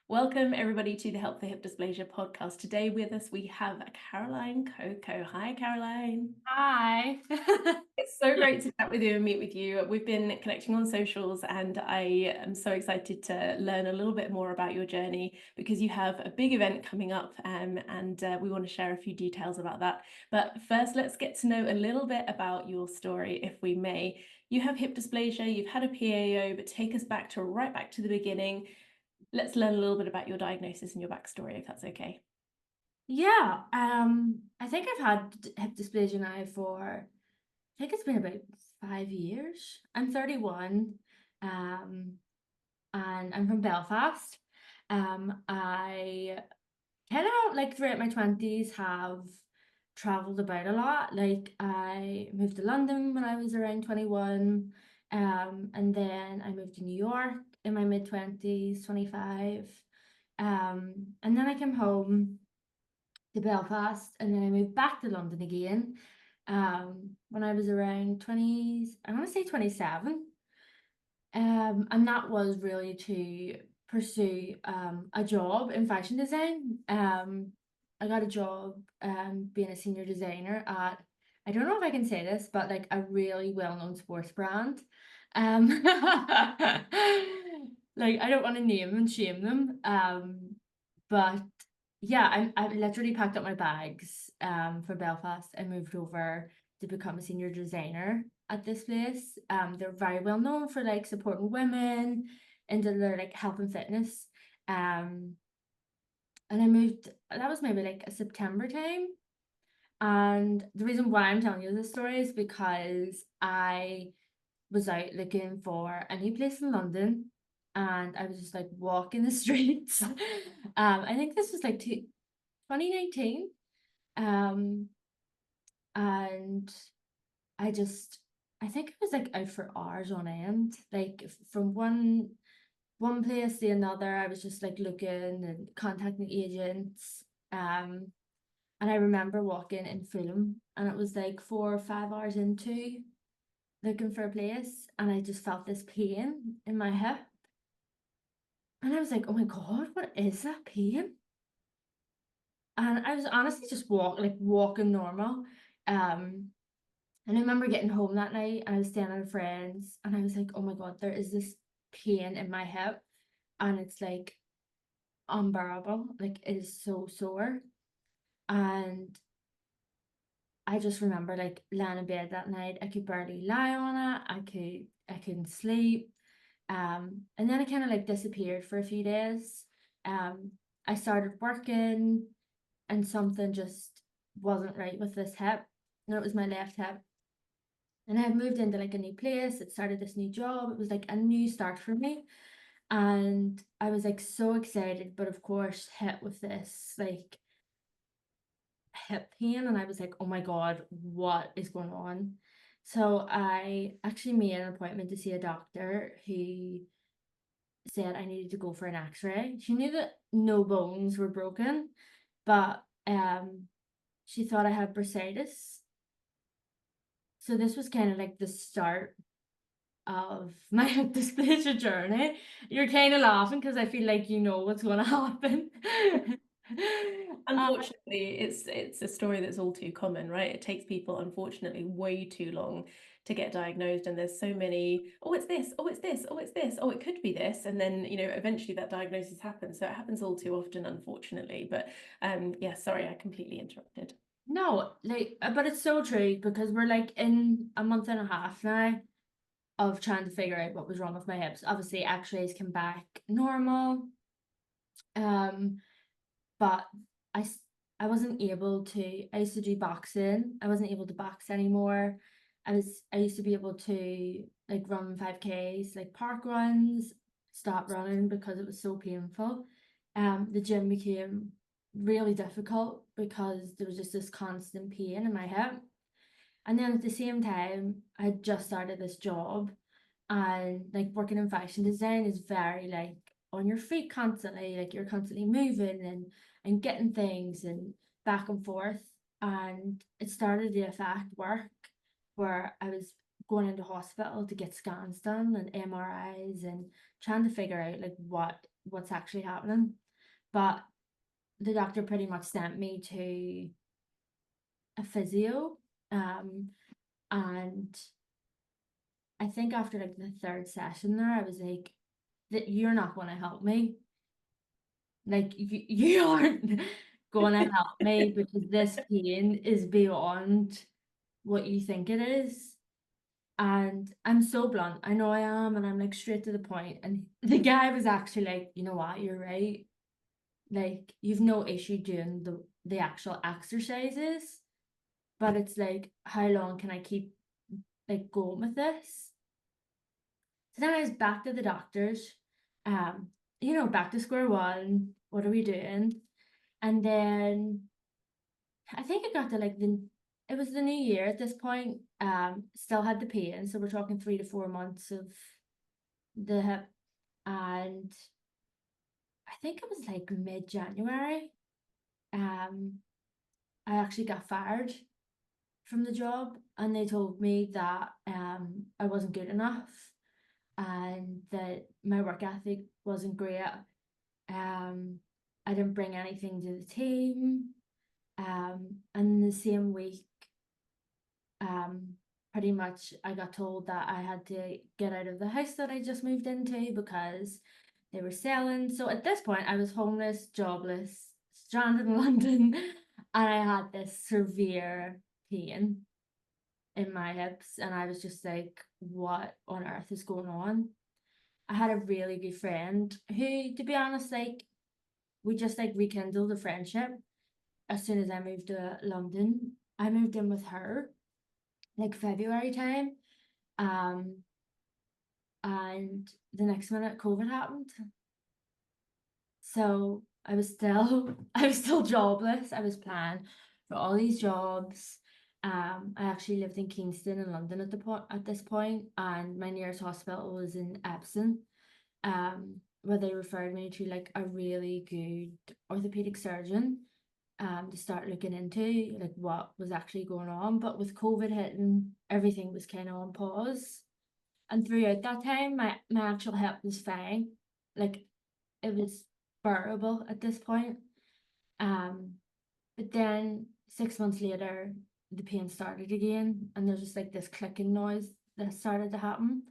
Welcome everybody to the Help for Hip Dysplasia podcast. Today with us we have Caroline Coco. Hi Caroline. Hi. It's so great to chat with you and meet with you. We've been connecting on socials and I am so excited to learn a little bit more about your journey because you have a big event coming up and we want to share a few details about that. But first, let's get to know a little bit about your story, if we may. You have hip dysplasia, you've had a PAO, but take us right back to the beginning. Let's learn a little bit about your diagnosis and your backstory, if that's okay. Yeah, I think I've had hip dysplasia now I think it's been about 5 years. I'm 31, um, and I'm from Belfast. I kind of like throughout my 20s have traveled about a lot. Like I moved to London when I was around 21, and then I moved to New York in my mid 20s, 25. And then I came home to Belfast and then I moved back to London again when I was around 20s, I want to say 27. And that was really to pursue a job in fashion design. I got a job being a senior designer at, I don't know if I can say this, but like a really well-known sports brand. Um, like I don't want to name and shame them. But yeah, I literally packed up my bags for Belfast and moved over to become a senior designer at this place. They're very well known for like supporting women into their like health and fitness. Um, and I moved, that was maybe like a September time. And the reason why I'm telling you this story is because I was out looking for a new place in London and I was just like walking the streets. I think this was like 2019. Um, and I just I think I was like out for hours on end, like from one place to another. I was just like looking and contacting agents. And I remember walking in Fulham, and it was like 4 or 5 hours into looking for a place, and I just felt this pain in my hip, and I was like, "Oh my God, what is that pain?" And I was honestly just walking normal. Um, And I remember getting home that night and I was staying at a friend's and I was like, oh my God, there is this pain in my hip and it's like unbearable. Like it is so sore. And I just remember like lying in bed that night. I could barely lie on it. I couldn't sleep. And then it kind of like disappeared for a few days. Um, I started working and something just wasn't right with this hip. And it was my left hip. And I had moved into like a new place. It started this new job. It was like a new start for me. And I was like so excited, but of course hit with this like hip pain. And I was like, oh my God, what is going on? So I actually made an appointment to see a doctor who said I needed to go for an x-ray. She knew that no bones were broken, but she thought I had bursitis. So this was kind of like the start of my dysplasia journey. You're kind of laughing because I feel like you know what's going to happen. uh, Unfortunately, it's a story that's all too common, right? It takes people, unfortunately, way too long to get diagnosed, and there's so many, oh, it's this, oh, it's this, oh, it's this, oh, it could be this, and then eventually that diagnosis happens. So it happens all too often, unfortunately. But yeah, sorry, I completely interrupted. no, like, but it's so true because we're like in a month and a half now of trying to figure out what was wrong with my hips. Obviously, X-rays came back normal, um, but I s- I wasn't able to. I used to do boxing. I wasn't able to box anymore. I used to be able to like run 5Ks, like park runs, stop running because it was so painful. The gym became really difficult because there was just this constant pain in my hip. And then at the same time, I had just started this job and like working in fashion design is very like on your feet constantly, like you're constantly moving and getting things and back and forth. And it started to affect work where I was going into hospital to get scans done and MRIs and trying to figure out like what what's actually happening. But the doctor pretty much sent me to a physio. And I think after like the third session there, I was like, that you're not going to help me. Like you aren't going to help me because this pain is beyond what you think it is. And I'm so blunt. I know I am, and I'm like straight to the point. And the guy was actually like, you know what, you're right. Like you've no issue doing the actual exercises, but it's like, how long can I keep like going with this? So then I was back to the doctors, back to square one. What are we doing? And then I think it got to like it was the new year at this point. Still had the pain, so we're talking 3 to 4 months of the hip, and I think it was like mid-January. Um, I actually got fired from the job, and they told me that I wasn't good enough and that my work ethic wasn't great. I didn't bring anything to the team. And the same week, um, pretty much I got told that I had to get out of the house that I just moved into because they were selling. So at this point, I was homeless, jobless, stranded in London, and I had this severe pain in my hips, and I was just like, what on earth is going on? I had a really good friend who, to be honest, like we just like rekindled a friendship as soon as I moved to London. I moved in with her like February time. Um, and the next minute COVID happened. So I was still I was still jobless. I was applying for all these jobs. I actually lived in Kingston in London at this point, and my nearest hospital was in Epsom. Where they referred me to like a really good orthopedic surgeon to start looking into like what was actually going on. But with COVID hitting, everything was kind of on pause. And throughout that time, my actual health was fine. Like it was bearable at this point. Um, but then 6 months later, the pain started again, and there's just like this clicking noise that started to happen.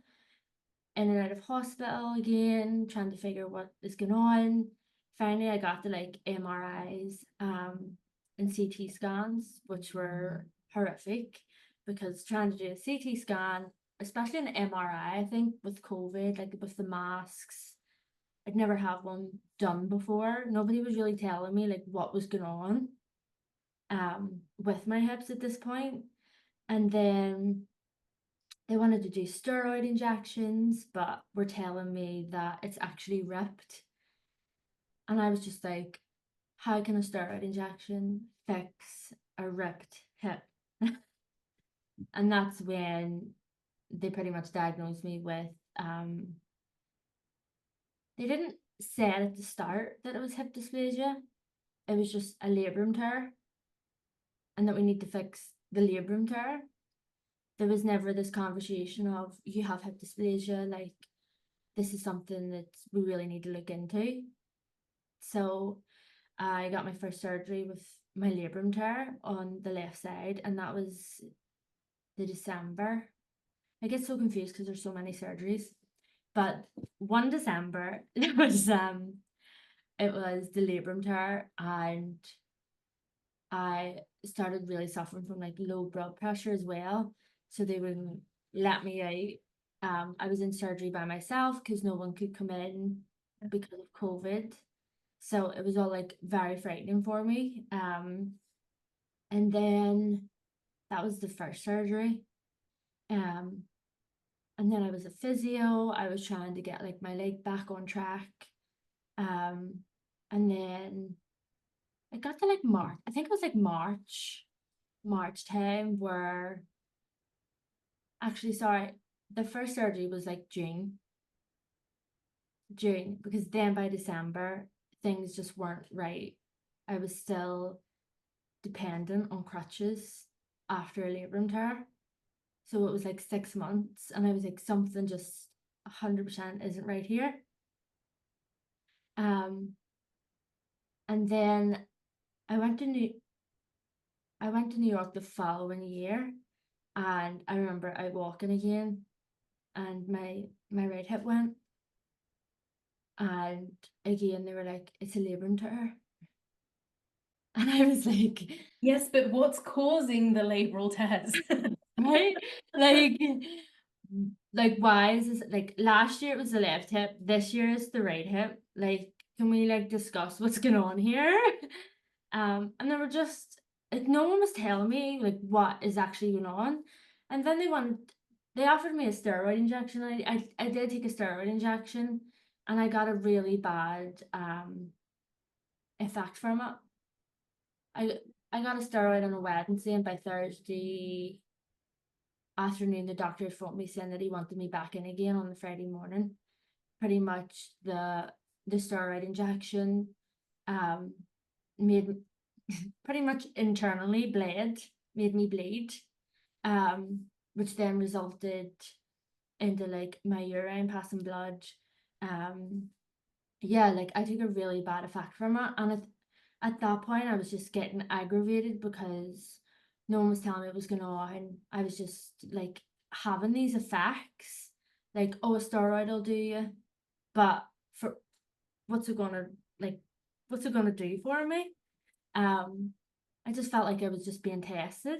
In and out of hospital again, trying to figure what is going on. Finally, I got the like MRIs and CT scans, which were horrific because trying to do a CT scan, especially an MRI, I think with COVID, like with the masks, I'd never had one done before. Nobody was really telling me like what was going on with my hips at this point. And then they wanted to do steroid injections, but were telling me that it's actually ripped. And I was just like, how can a steroid injection fix a ripped hip? And that's when they pretty much diagnosed me with, they didn't say it at the start that it was hip dysplasia. It was just a labrum tear, and that we need to fix the labrum tear. There was never this conversation of you have hip dysplasia, like this is something that we really need to look into. So I got my first surgery with my labrum tear on the left side, and that was the December. I get so confused because there's so many surgeries. But 1 December it was the labrum tear, and I started really suffering from like low blood pressure as well. So they wouldn't let me out. I was in surgery by myself because no one could come in because of COVID. So it was all like very frightening for me. And then that was the first surgery. Um, and then I was a physio. I was trying to get like my leg back on track. Um, and then I got to like March. I think it was like March time where actually sorry, the first surgery was like June, because then by December things just weren't right. I was still dependent on crutches after a labrum tear. So it was like 6 months, and I was like, something just 100% isn't right here. Um, and then I went to New I went to New York the following year, and I remember out walking again, and my right hip went, and again they were like, "It's a labrum tear," and I was like, Yes, but what's causing the labral tears? right, like, why is this like last year it was the left hip, this year it's the right hip. Like, can we like discuss what's going on here? And they were just like no one was telling me like what is actually going on. And then they offered me a steroid injection. I did take a steroid injection and I got a really bad effect from it. I I got a steroid on a Wednesday and by Thursday afternoon the doctor phoned me saying that he wanted me back in again on the Friday morning. Pretty much the steroid injection um made pretty much internally made me bleed, which then resulted into like my urine passing blood. Um, yeah, like I took a really bad effect from it, and at that point I was just getting aggravated because no one was telling me what was going on. I was just like having these effects, like oh, a steroid will do you, but for what's it gonna like, what's it gonna do for me? Um, I just felt like I was just being tested.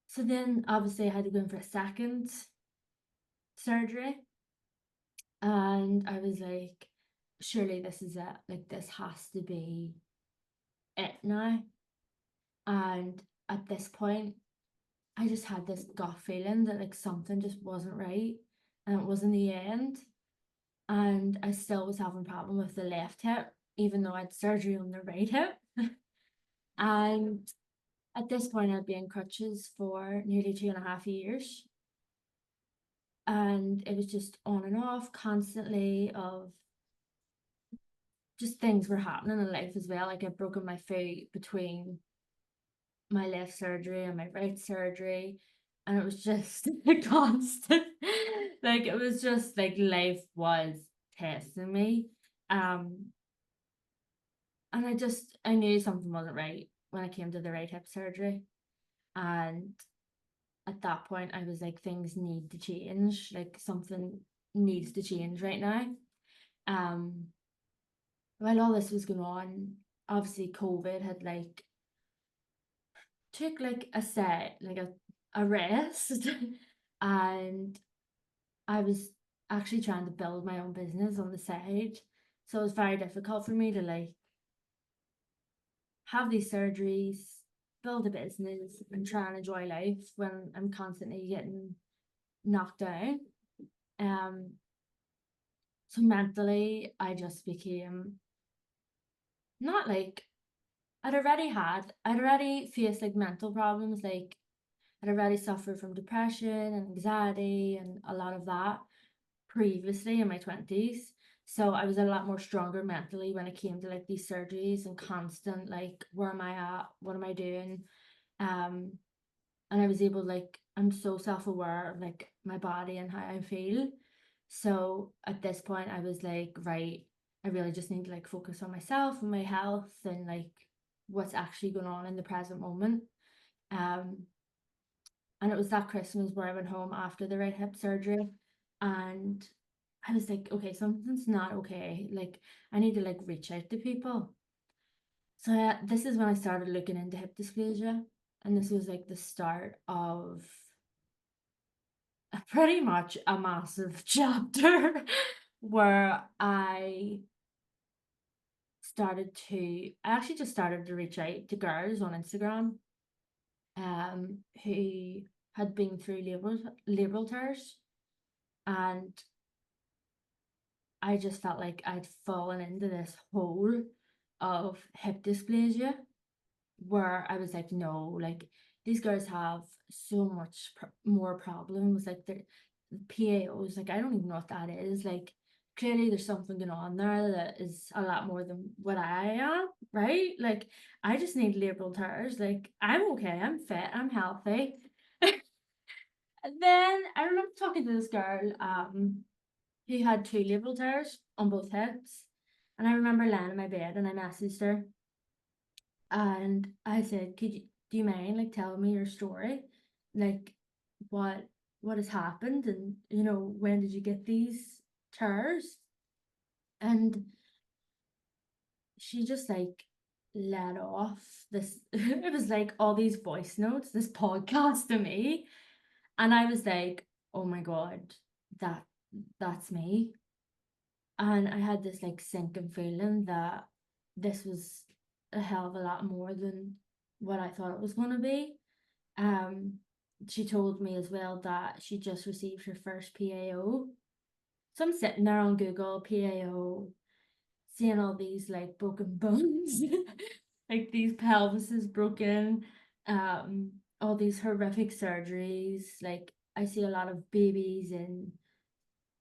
So then obviously I had to go in for a second surgery. And I was like, surely this is it. Like this has to be it now. And at this point, I just had this gut feeling that like something just wasn't right. And it wasn't the end. And I still was having a problem with the left hip, even though I had surgery on the right hip. And at this point, I'd been in crutches for nearly 2.5 years. And it was just on and off constantly of just things were happening in life as well. Like I'd broken my foot between my left surgery and my right surgery. And it was just constant. Like it was just like life was testing me. Um, and I knew something wasn't right when I came to the right hip surgery. And at that point I was like, things need to change. Like something needs to change right now. Um, while all this was going on, obviously COVID had like took like a set, like a rest, and I was actually trying to build my own business on the side. So it was very difficult for me to like have these surgeries, build a business, and try and enjoy life when I'm constantly getting knocked down. Um, so mentally, I just became not like I'd already faced like mental problems, like I'd already suffered from depression and anxiety and a lot of that previously in my 20s. So I was a lot more stronger mentally when it came to like these surgeries and constant like, where am I at? What am I doing? Um, and I was able like I'm so self-aware of like my body and how I feel. So at this point I was like, right, I really just need to like focus on myself and my health and like what's actually going on in the present moment. Um, and it was that Christmas where I went home after the right hip surgery and I was like, okay, something's not okay. Like I need to like reach out to people. So this is when I started looking into hip dysplasia. And this was like the start of pretty much a massive chapter where I actually just started to reach out to girls on Instagram who had been through labral tears, and I just felt like I'd fallen into this hole of hip dysplasia where I was like, no, like these girls have so much more problems. Like their PAOs, like I don't even know what that is. Like clearly there's something going on there that is a lot more than what I am, right? Like I just need labral tears. Like I'm okay, I'm fit, I'm healthy. And then I remember talking to this girl, who had two labral tears on both hips. And I remember laying in my bed and I messaged her and I said, do you mind like telling me your story? Like what what has happened and when did you get these tears? And she just like let off this it was like all these voice notes, this podcast to me. And I was like, oh my God, that that's me. And I had this like sinking feeling that this was a hell of a lot more than what I thought it was going to be. Um, she told me as well that she just received her first PAO. So I'm sitting there on Google, PAO, seeing all these like broken bones, like these pelvises broken, all these horrific surgeries. Like I see a lot of babies in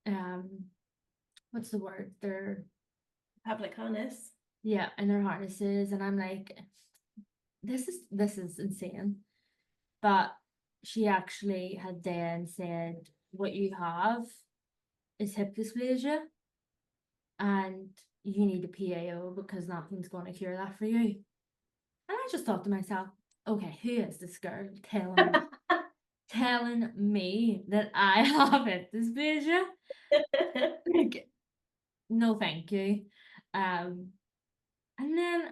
um, what's the word? They're Public harness. yeah, in their harnesses, and I'm like, this is insane. But she actually had then said, what you have is hip dysplasia, and you need a PAO because nothing's going to cure that for you. And I just thought to myself, okay, who is this girl telling me that I have hip dysplasia? Like, no, thank you. Um, and then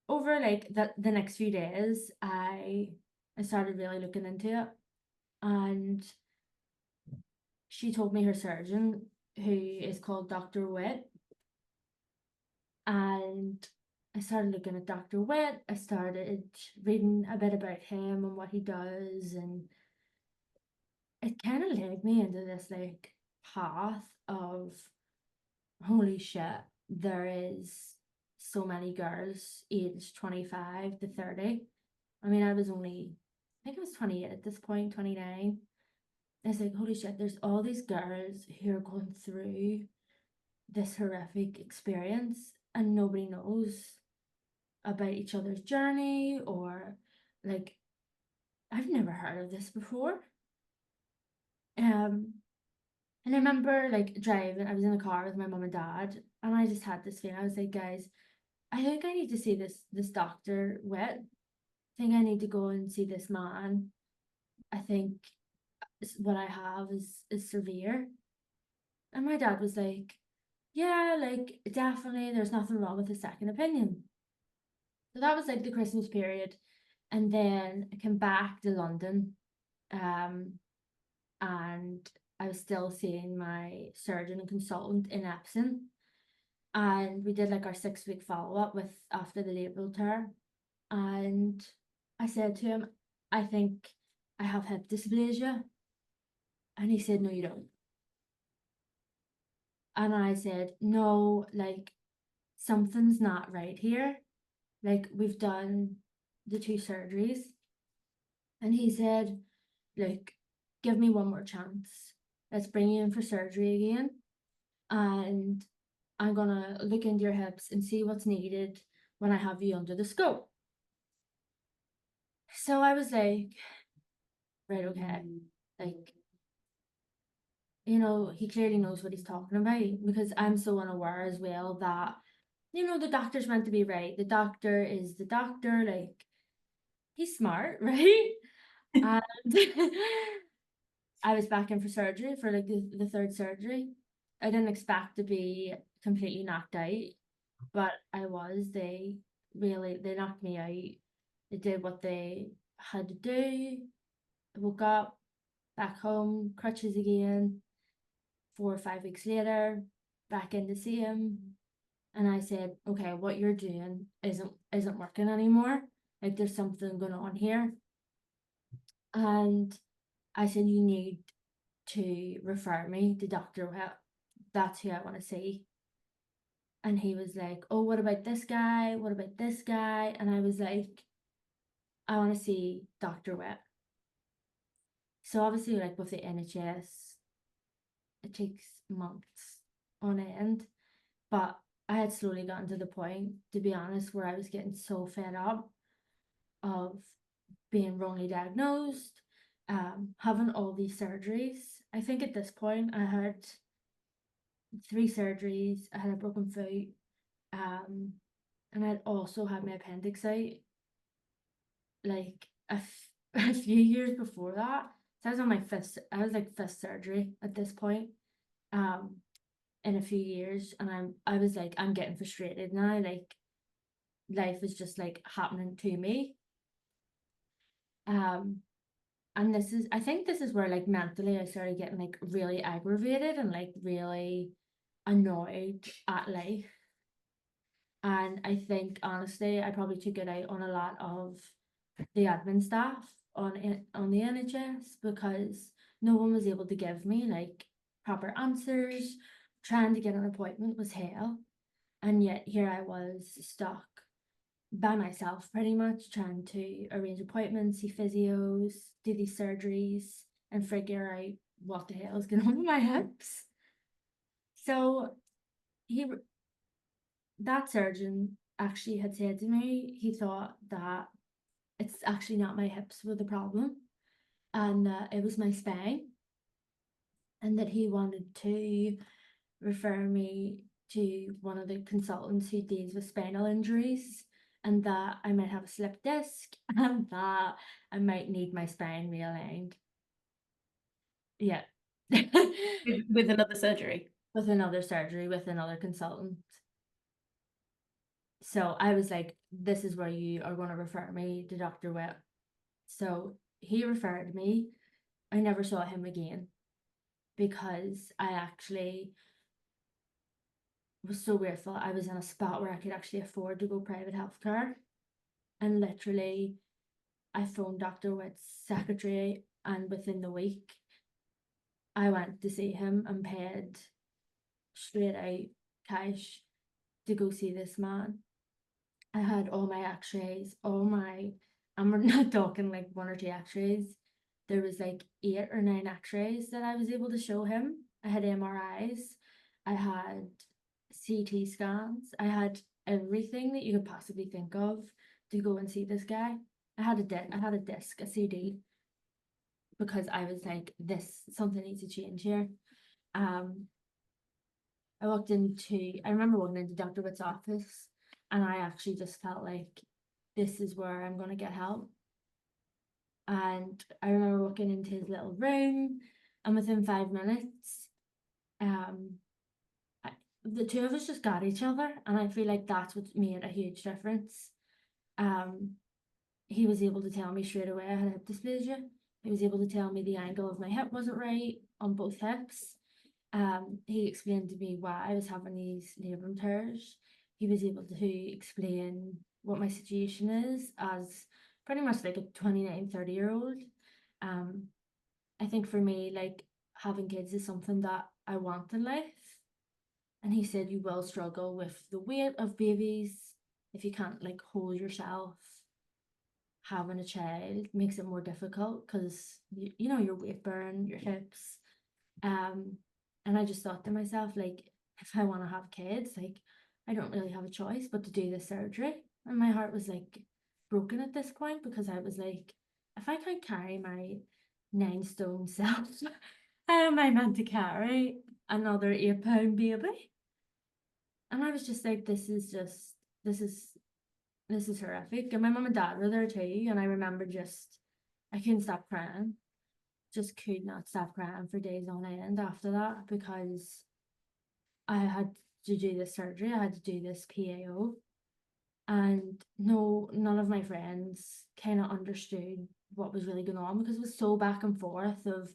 over like the next few days, I started really looking into it, and she told me her surgeon, who is called Dr. Witt, and I started looking at Dr. Witt. I started reading a bit about him and what he does, and it kind of led me into this like path of holy shit, there is so many girls aged 25 to 30. I mean, I think I was 28 at this point, 29. It's like, holy shit, there's all these girls who are going through this horrific experience and nobody knows about each other's journey, or like, I've never heard of this before. Um, and I remember like driving, I was in the car with my mom and dad, and I just had this feeling. I was like, guys, I think I need to see this Dr. Witt. I think I need to go and see this man. I think what I have is severe. And my dad was like, yeah, like definitely there's nothing wrong with a second opinion. So that was like the Christmas period. And then I came back to London. Um, and I was still seeing my surgeon and consultant in Epsom. And we did like our 6 week follow-up with after the labral tear. And I said to him, I think I have hip dysplasia. And he said, no, you don't. And I said, no, like something's not right here. Like we've done the 2 surgeries. And he said, like, give me one more chance. Let's bring you in for surgery again. And I'm gonna look into your hips and see what's needed when I have you under the scope. So I was like, right, okay. Like, he clearly knows what he's talking about, because I'm so unaware as well that, the doctor's meant to be right. The doctor is the doctor, like, he's smart, right? And I was back in for surgery for like the third surgery. I didn't expect to be completely knocked out, but I was. They knocked me out. They did what they had to do. I woke up back home, crutches again. 4 or 5 weeks later, back in to see him, and I said, "Okay, what you're doing isn't working anymore. Like there's something going on here." And I said, "You need to refer me to Dr. Witt. That's who I want to see." And he was like, "Oh, what about this guy? What about this guy?" And I was like, "I want to see Dr. Witt." So obviously, like with the NHS, it takes months on end. But I had slowly gotten to the point, to be honest, where I was getting so fed up of being wrongly diagnosed, having all these surgeries. I think at this point I had 3 surgeries, I had a broken foot, And I'd also had my appendix out like a few years before that. So I was on my I was like fifth surgery at this point, um, in a few years, and I was like, I'm getting frustrated now. Like life is just like happening to me. Um, and I think this is where like mentally I started getting like really aggravated and like really annoyed at life. And I think honestly, I probably took it out on a lot of the admin staff on the NHS, because no one was able to give me like proper answers. Trying to get an appointment was hell. And yet here I was stuck by myself pretty much, trying to arrange appointments, see physios, do these surgeries, and figure out what the hell is going on with my hips. So he that surgeon actually had said to me he thought that it's actually not my hips were the problem, and it was my spine, and that he wanted to refer me to one of the consultants who deals with spinal injuries, and that I might have a slip disc and that I might need my spine realigned. Yeah. With another surgery. With another surgery with another consultant. So I was like, this is where you are going to refer me to Dr. Witt. So he referred me. I never saw him again because I actually was so grateful. I was in a spot where I could actually afford to go private healthcare. And literally, I phoned Dr. Witt's secretary, and within the week, I went to see him and paid straight out cash to go see this man. I had all my x-rays, and we're not talking like one or two x-rays. There was like 8 or 9 x-rays that I was able to show him. I had MRIs, I had CT scans, I had everything that you could possibly think of to go and see this guy. I had a disc, a CD, because I was like, this something needs to change here. Um, I remember walking into Dr. Witt's office, and I actually just felt like this is where I'm gonna get help. And I remember walking into his little room, and within 5 minutes, um, the two of us just got each other, and I feel like that's what made a huge difference. Um, he was able to tell me straight away I had hip dysplasia. He was able to tell me the angle of my hip wasn't right on both hips. He explained to me why I was having these labrum tears. He was able to explain what my situation is as pretty much like a 29, 30-year-old. Um, I think for me, like having kids is something that I want in life. And he said you will struggle with the weight of babies if you can't like hold yourself. Having a child makes it more difficult because you know your weight burn, your hips. Um, and I just thought to myself, like, if I want to have kids, like, I don't really have a choice but to do this surgery. And my heart was like broken at this point, because I was like, if I can't carry my 9 stone self, how am I meant to carry another 8 pound baby? And I was just like, this is this is horrific. And my mum and dad were there too, and I remember I couldn't stop crying, just could not stop crying for days on end after that, because I had to do this surgery, I had to do this PAO, and no, none of my friends kind of understood what was really going on, because it was so back and forth of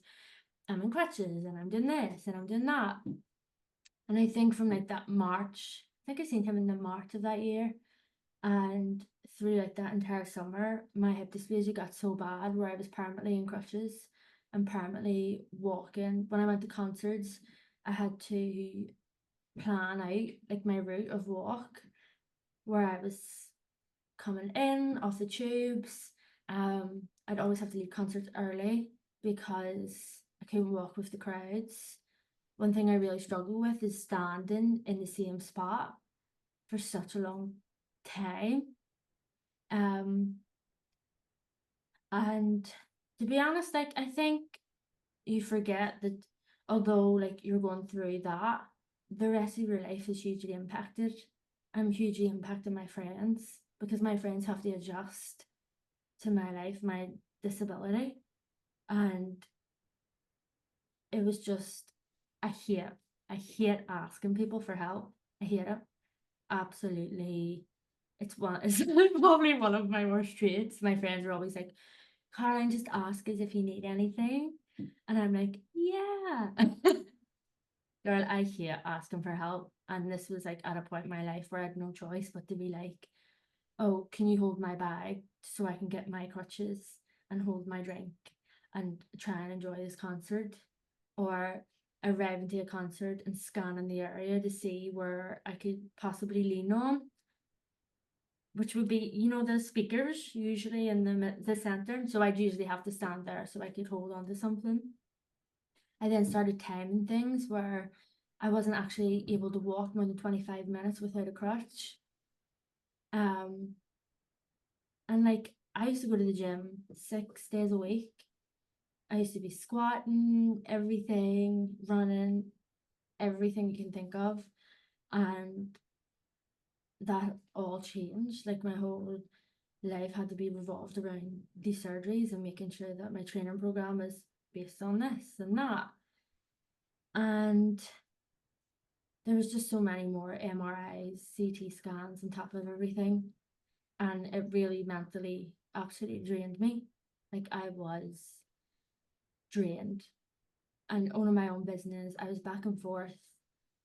I'm in crutches and I'm doing this and I'm doing that. And I think from like that March, I think I seen him in the March of that year, and through like that entire summer, my hip dysplasia got so bad where I was permanently in crutches and permanently walking. When I went to concerts, I had to plan out like my route of walk, where I was coming in off the tubes. I'd always have to leave concerts early because I couldn't walk with the crowds. One thing I really struggle with is standing in the same spot for such a long time. Um, and to be honest, like I think you forget that although like you're going through that, the rest of your life is hugely impacted. I'm hugely impacting my friends because my friends have to adjust to my life, my disability. And it was just, I hate, I hate asking people for help. I hate it. Absolutely. It's probably one of my worst traits. My friends are always like, Caroline, just ask us if you need anything. And I'm like, yeah. Girl, I hate asking for help. And this was like at a point in my life where I had no choice but to be like, oh, can you hold my bag so I can get my crutches and hold my drink and try and enjoy this concert? Or arrive into a concert and scan in the area to see where I could possibly lean on, which would be, the speakers usually in the center. So I'd usually have to stand there so I could hold on to something. I then started timing things where I wasn't actually able to walk more than 25 minutes without a crutch. Um, and like I used to go to the gym 6 days a week. I used to be squatting, everything, running, everything you can think of. And that all changed. Like my whole life had to be revolved around these surgeries and making sure that my training program is based on this and that. And there was just so many more MRIs, CT scans on top of everything. And it really mentally absolutely drained me. Like I was drained and owning my own business. I was back and forth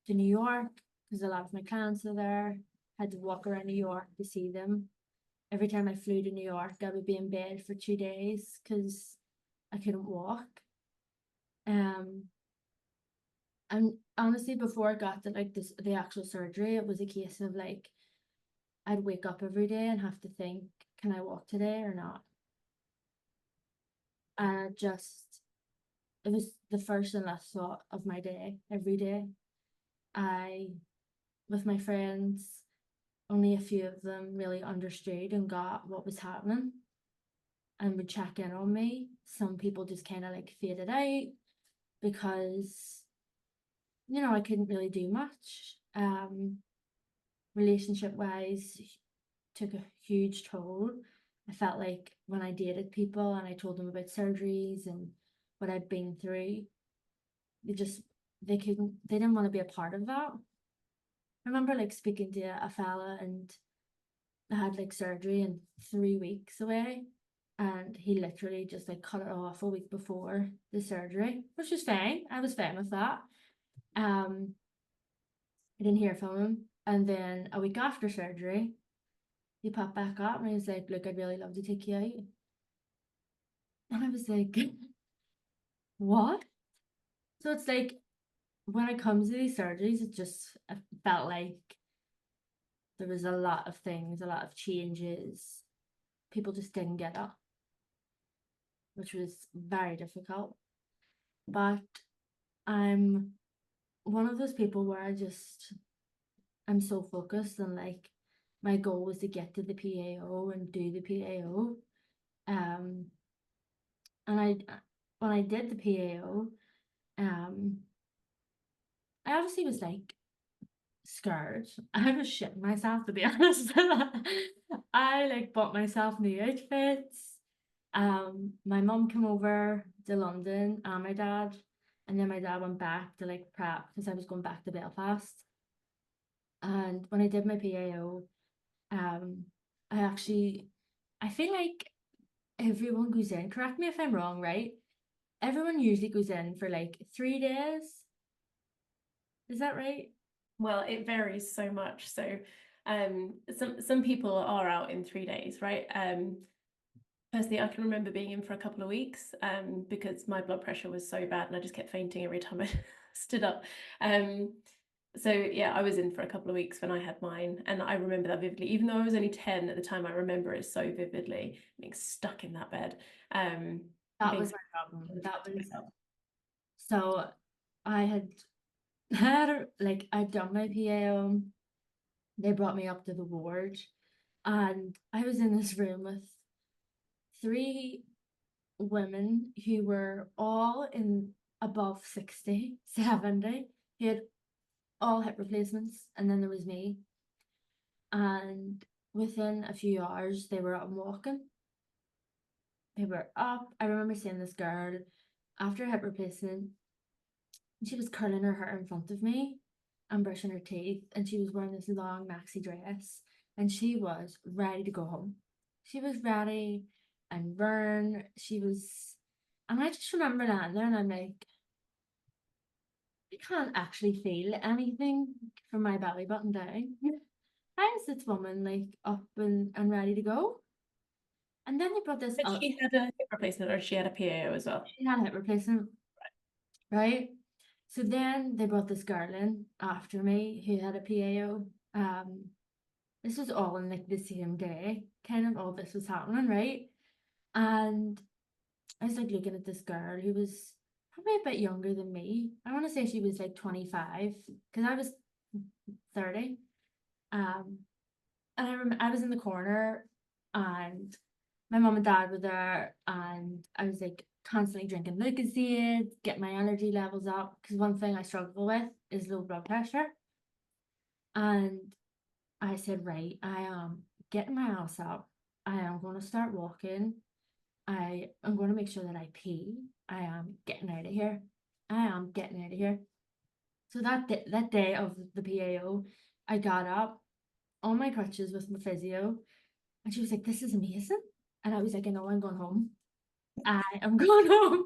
to New York because a lot of my clients are there. I had to walk around New York to see them. Every time I flew to New York, I would be in bed for 2 days because I couldn't walk. Um, and honestly, before I got to like the actual surgery, it was a case of like I'd wake up every day and have to think, can I walk today or not? And it was the first and last thought of my day every day. I, with my friends, only a few of them really understood and got what was happening and would check in on me. Some people just kind of like faded out because, I couldn't really do much. Relationship wise, took a huge toll. I felt like when I dated people and I told them about surgeries and what I'd been through, they just they didn't want to be a part of that. I remember like speaking to a fella and I had like surgery in 3 weeks away and he literally just like cut it off a week before the surgery, which was fine. I was fine with that. Um, I didn't hear from him. And then a week after surgery, he popped back up and he was like, look, I'd really love to take you out. And I was like, what? So it's like when it comes to these surgeries, I felt like there was a lot of things, a lot of changes. People just didn't get up, which was very difficult. But I'm one of those people where I'm so focused and like my goal was to get to the PAO and do the PAO. Um, and when I did the PAO, um, I obviously was like scared. I was shitting myself to be honest. I like bought myself new outfits. My mum came over to London and my dad, and then my dad went back to like prep because I was going back to Belfast. And when I did my PAO, um, I feel like everyone goes in. Correct me if I'm wrong, right? Everyone usually goes in for like 3 days. Is that right? Well, it varies so much. So some people are out in 3 days, right? Personally, I can remember being in for a couple of weeks because my blood pressure was so bad and I just kept fainting every time I stood up. So yeah, I was in for a couple of weeks when I had mine, and I remember that vividly. Even though I was only 10 at the time, I remember it so vividly, being stuck in that bed. That Being was my problem. That to was myself. so I had had like I'd done my PAO. They brought me up to the ward, and I was in this room with three women who were all in above 60, 70. Who had all hip replacements, and then there was me. And within a few hours, they were up and walking. They were up. I remember seeing this girl after hip replacement. She was curling her hair in front of me and brushing her teeth, and she was wearing this long maxi dress, and she was ready to go home. She was ready and burn. And I just remember lying there, and I'm like, I can't actually feel anything from my belly button down. How is this woman like up and ready to go? And then they brought this But she had a hip replacement or she had a PAO as well. she had a hip replacement, right? So then they brought this girl in after me who had a PAO. This was all in like the same day, kind of all this was happening, right? And I was like looking at this girl who was probably a bit younger than me. I want to say she was like 25 because I was 30. Um, and I was in the corner and my mom and dad were there and I was like constantly drinking Lucozade, get my energy levels up because one thing I struggle with is low blood pressure. And I said, right, I am getting my ass up. I am going to start walking. I am going to make sure that I pee. I am getting out of here. I am getting out of here. So that day of the PAO, I got up on my crutches with my physio, and she was like, "This is amazing," and I was like, "I know, I'm going home. I am going home."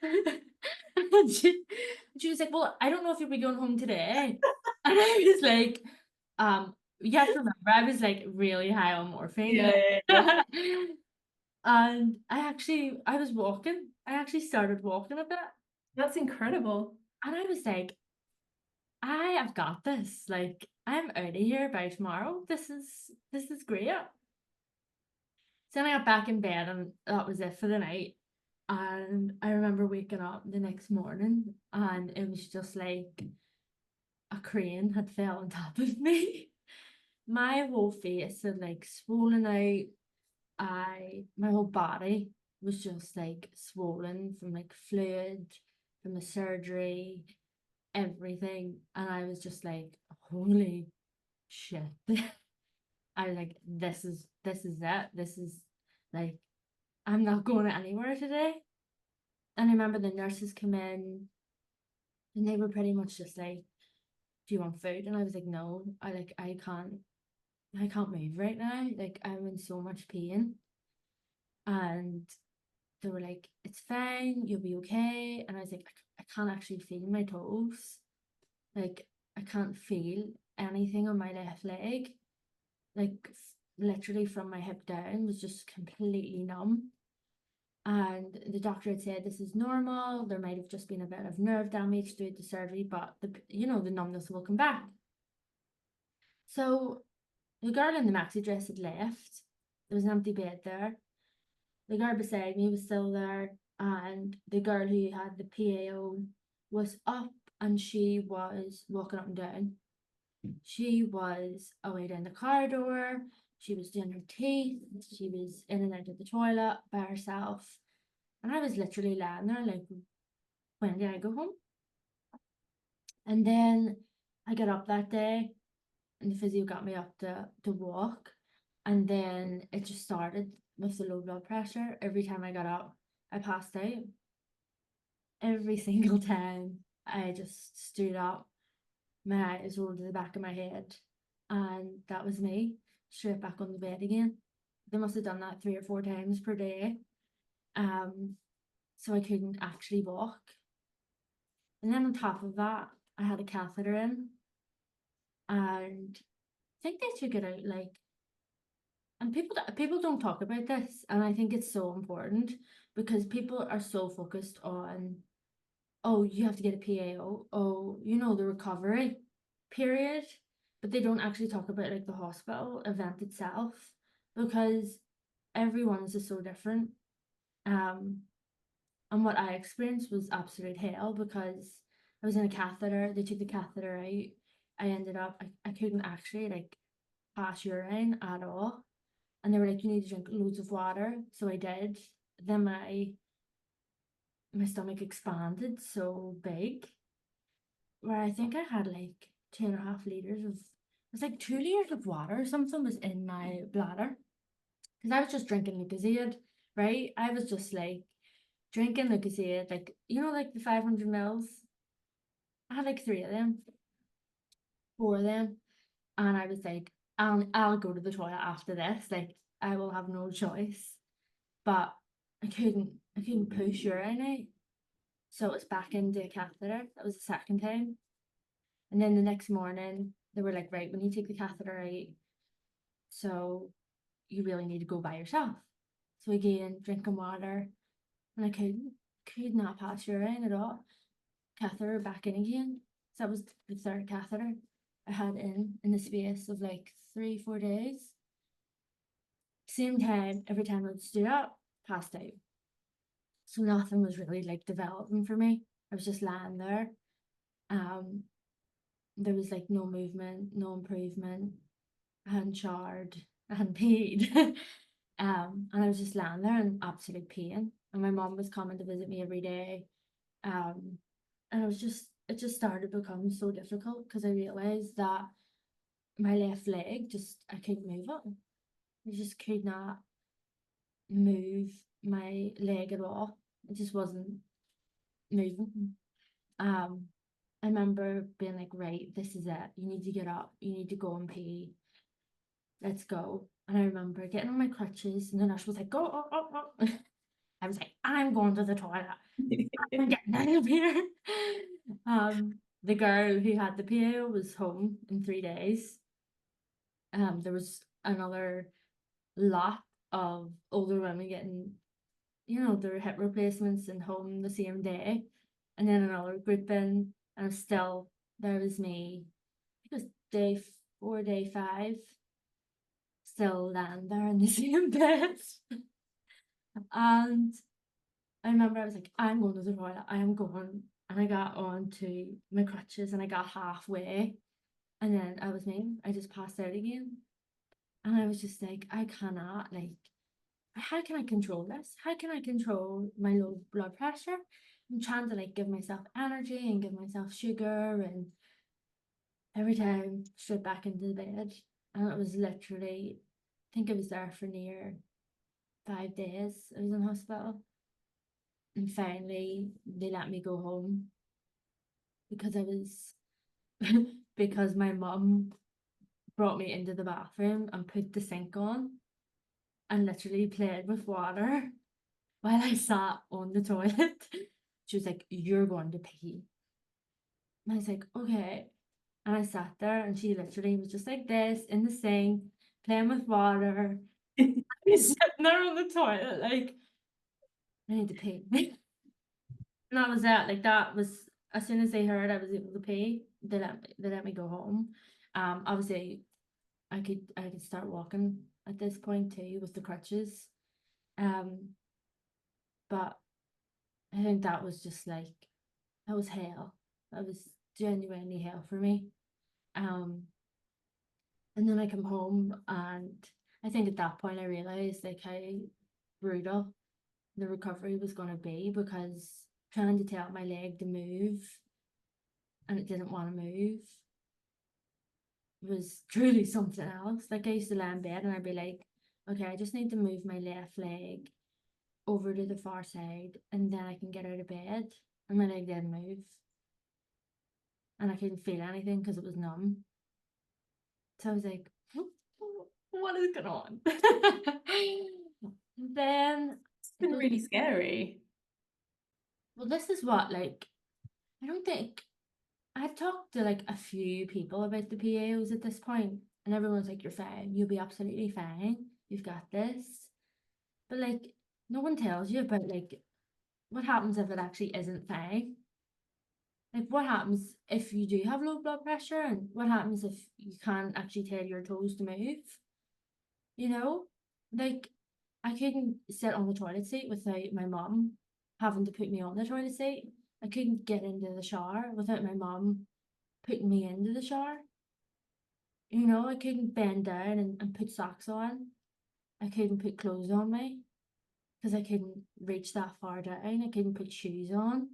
and she was like, "Well, I don't know if you'll be going home today," and I was like, You have to remember, I was like really high on morphine, Yeah, yeah, yeah. and I was walking. I actually started walking a bit, That's incredible. and I was like, I have got this. Like, I'm out of here by tomorrow. This is great. So then I got back in bed, and that was it for the night. And I remember waking up the next morning, and it was just like a crane had fell on top of me. My whole face had like swollen out. My whole body was just like swollen from like fluid, from the surgery, everything. And I was just like, holy shit. I was like, this is it. This is like, I'm not going anywhere today. And I remember the nurses come in and they were pretty much just like, do you want food? And I was like, no, I can't move right now. Like, I'm in so much pain. And they were like, it's fine, you'll be okay. And I was like, I can't actually feel my toes. Like, I can't feel anything on my left leg. Like, literally from my hip down was just completely numb. And the doctor had said this is normal. There might have just been a bit of nerve damage through the surgery, but the numbness will come back. So the girl in the maxi dress had left. There was an empty bed there. The girl beside me was still there, and the girl who had the PAO was up and she was walking up and down. She was away down the corridor. She was doing her teeth. She was in and out of the toilet by herself. And I was literally lying there like, when did I go home? And then I got up that day and the physio got me up to walk. And then it just started with the low blood pressure. Every time I got up, I passed out. Every single time I just stood up, my eyes rolled to the back of my head, and that was me, straight back on the bed again. They must have done that 3 or 4 times per day. Um, so I couldn't actually walk. And then on top of that, I had a catheter in, and I think they took it out like, and people don't talk about this, and I think it's so important because people are so focused on, oh, you have to get a PAO, oh, the recovery period, but they don't actually talk about like the hospital event itself because everyone's is so different. Um, and what I experienced was absolute hell because I was in a catheter. They took the catheter out. I ended up I couldn't actually like pass urine at all, and they were like, you need to drink loads of water. So I did. Then my stomach expanded so big where I think I had like 2.5 liters of was like 2 liters of water or something was in my bladder. Because I was just drinking Lucozade, right? I was just like drinking Lucozade, like, like the 500 mils. I had like 3 of them, 4 of them. And I was like, I'll go to the toilet after this. Like, I will have no choice. But I couldn't push urine out. So it was back into a catheter. That was the second time. And then the next morning, they were like, right, when you take the catheter out, so you really need to go by yourself. So again, drinking water, and I could not pass urine at all. Catheter back in again. So that was the third catheter I had in the space of like 3, 4 days. Same time, every time I would stood up, passed out. So nothing was really like developing for me. I was just lying there. Um, there was like no movement, no improvement. I hadn't showered, I hadn't peed. And I was just lying there in absolute pain. And my mom was coming to visit me every day. And it just started to become so difficult because I realized that my left leg I couldn't move it. I just could not move my leg at all. It just wasn't moving. Um, I remember being like, right, this is it. You need to get up. You need to go and pee. Let's go. And I remember getting on my crutches, and the nurse was like, go, oh, oh, oh. I was like, I'm going to the toilet. I'm getting out of here. The girl who had the PO was home in 3 days. There was another lot of older women getting, their hip replacements and home the same day. And then another group and still there was me. It was day 4, day 5, still laying there in the same bed. And I remember I was like, I'm going to the toilet, I am going. And I got on to my crutches and I got halfway. And then I just passed out again. And I was just like, I cannot, like, how can I control this? How can I control my low blood pressure? I'm trying to like give myself energy and give myself sugar, and every time straight back into the bed. And it was literally, I think I was there for near 5 days. I was in hospital. And finally they let me go home because I was because my mum brought me into the bathroom and put the sink on and literally played with water while I sat on the toilet. She was like, you're going to pee. And I was like, okay. And I sat there and she literally was just like this in the sink, playing with water. I was sitting there on the toilet, like, I need to pee. And that was it. Like, that was, as soon as they heard I was able to pee, they let me go home. Obviously I could start walking at this point too with the crutches. Um, but I think that was just like, that was hell. That was genuinely hell for me. Um, and then I come home, and I think at that point I realized like how brutal the recovery was going to be, because trying to tell my leg to move and it didn't want to move was truly something else. Like, I used to lie in bed and I'd be like, okay, I just need to move my left leg over to the far side and then I can get out of bed. And my leg didn't move. And I couldn't feel anything because it was numb. So I was like, what is going on? Then It's been really scary. well, this is what, like, I don't think I talked to like a few people about the PAOs at this point, and everyone's like, you're fine, you'll be absolutely fine, you've got this. But like, no one tells you about like what happens if it actually isn't fine. Like, what happens if you do have low blood pressure, and what happens if you can't actually tell your toes to move? You know, like, I couldn't sit on the toilet seat without my mom having to put me on the toilet seat. I couldn't get into the shower without my mom putting me into the shower. I couldn't bend down and put socks on. I couldn't put clothes on me because I couldn't reach that far down. I couldn't put shoes on.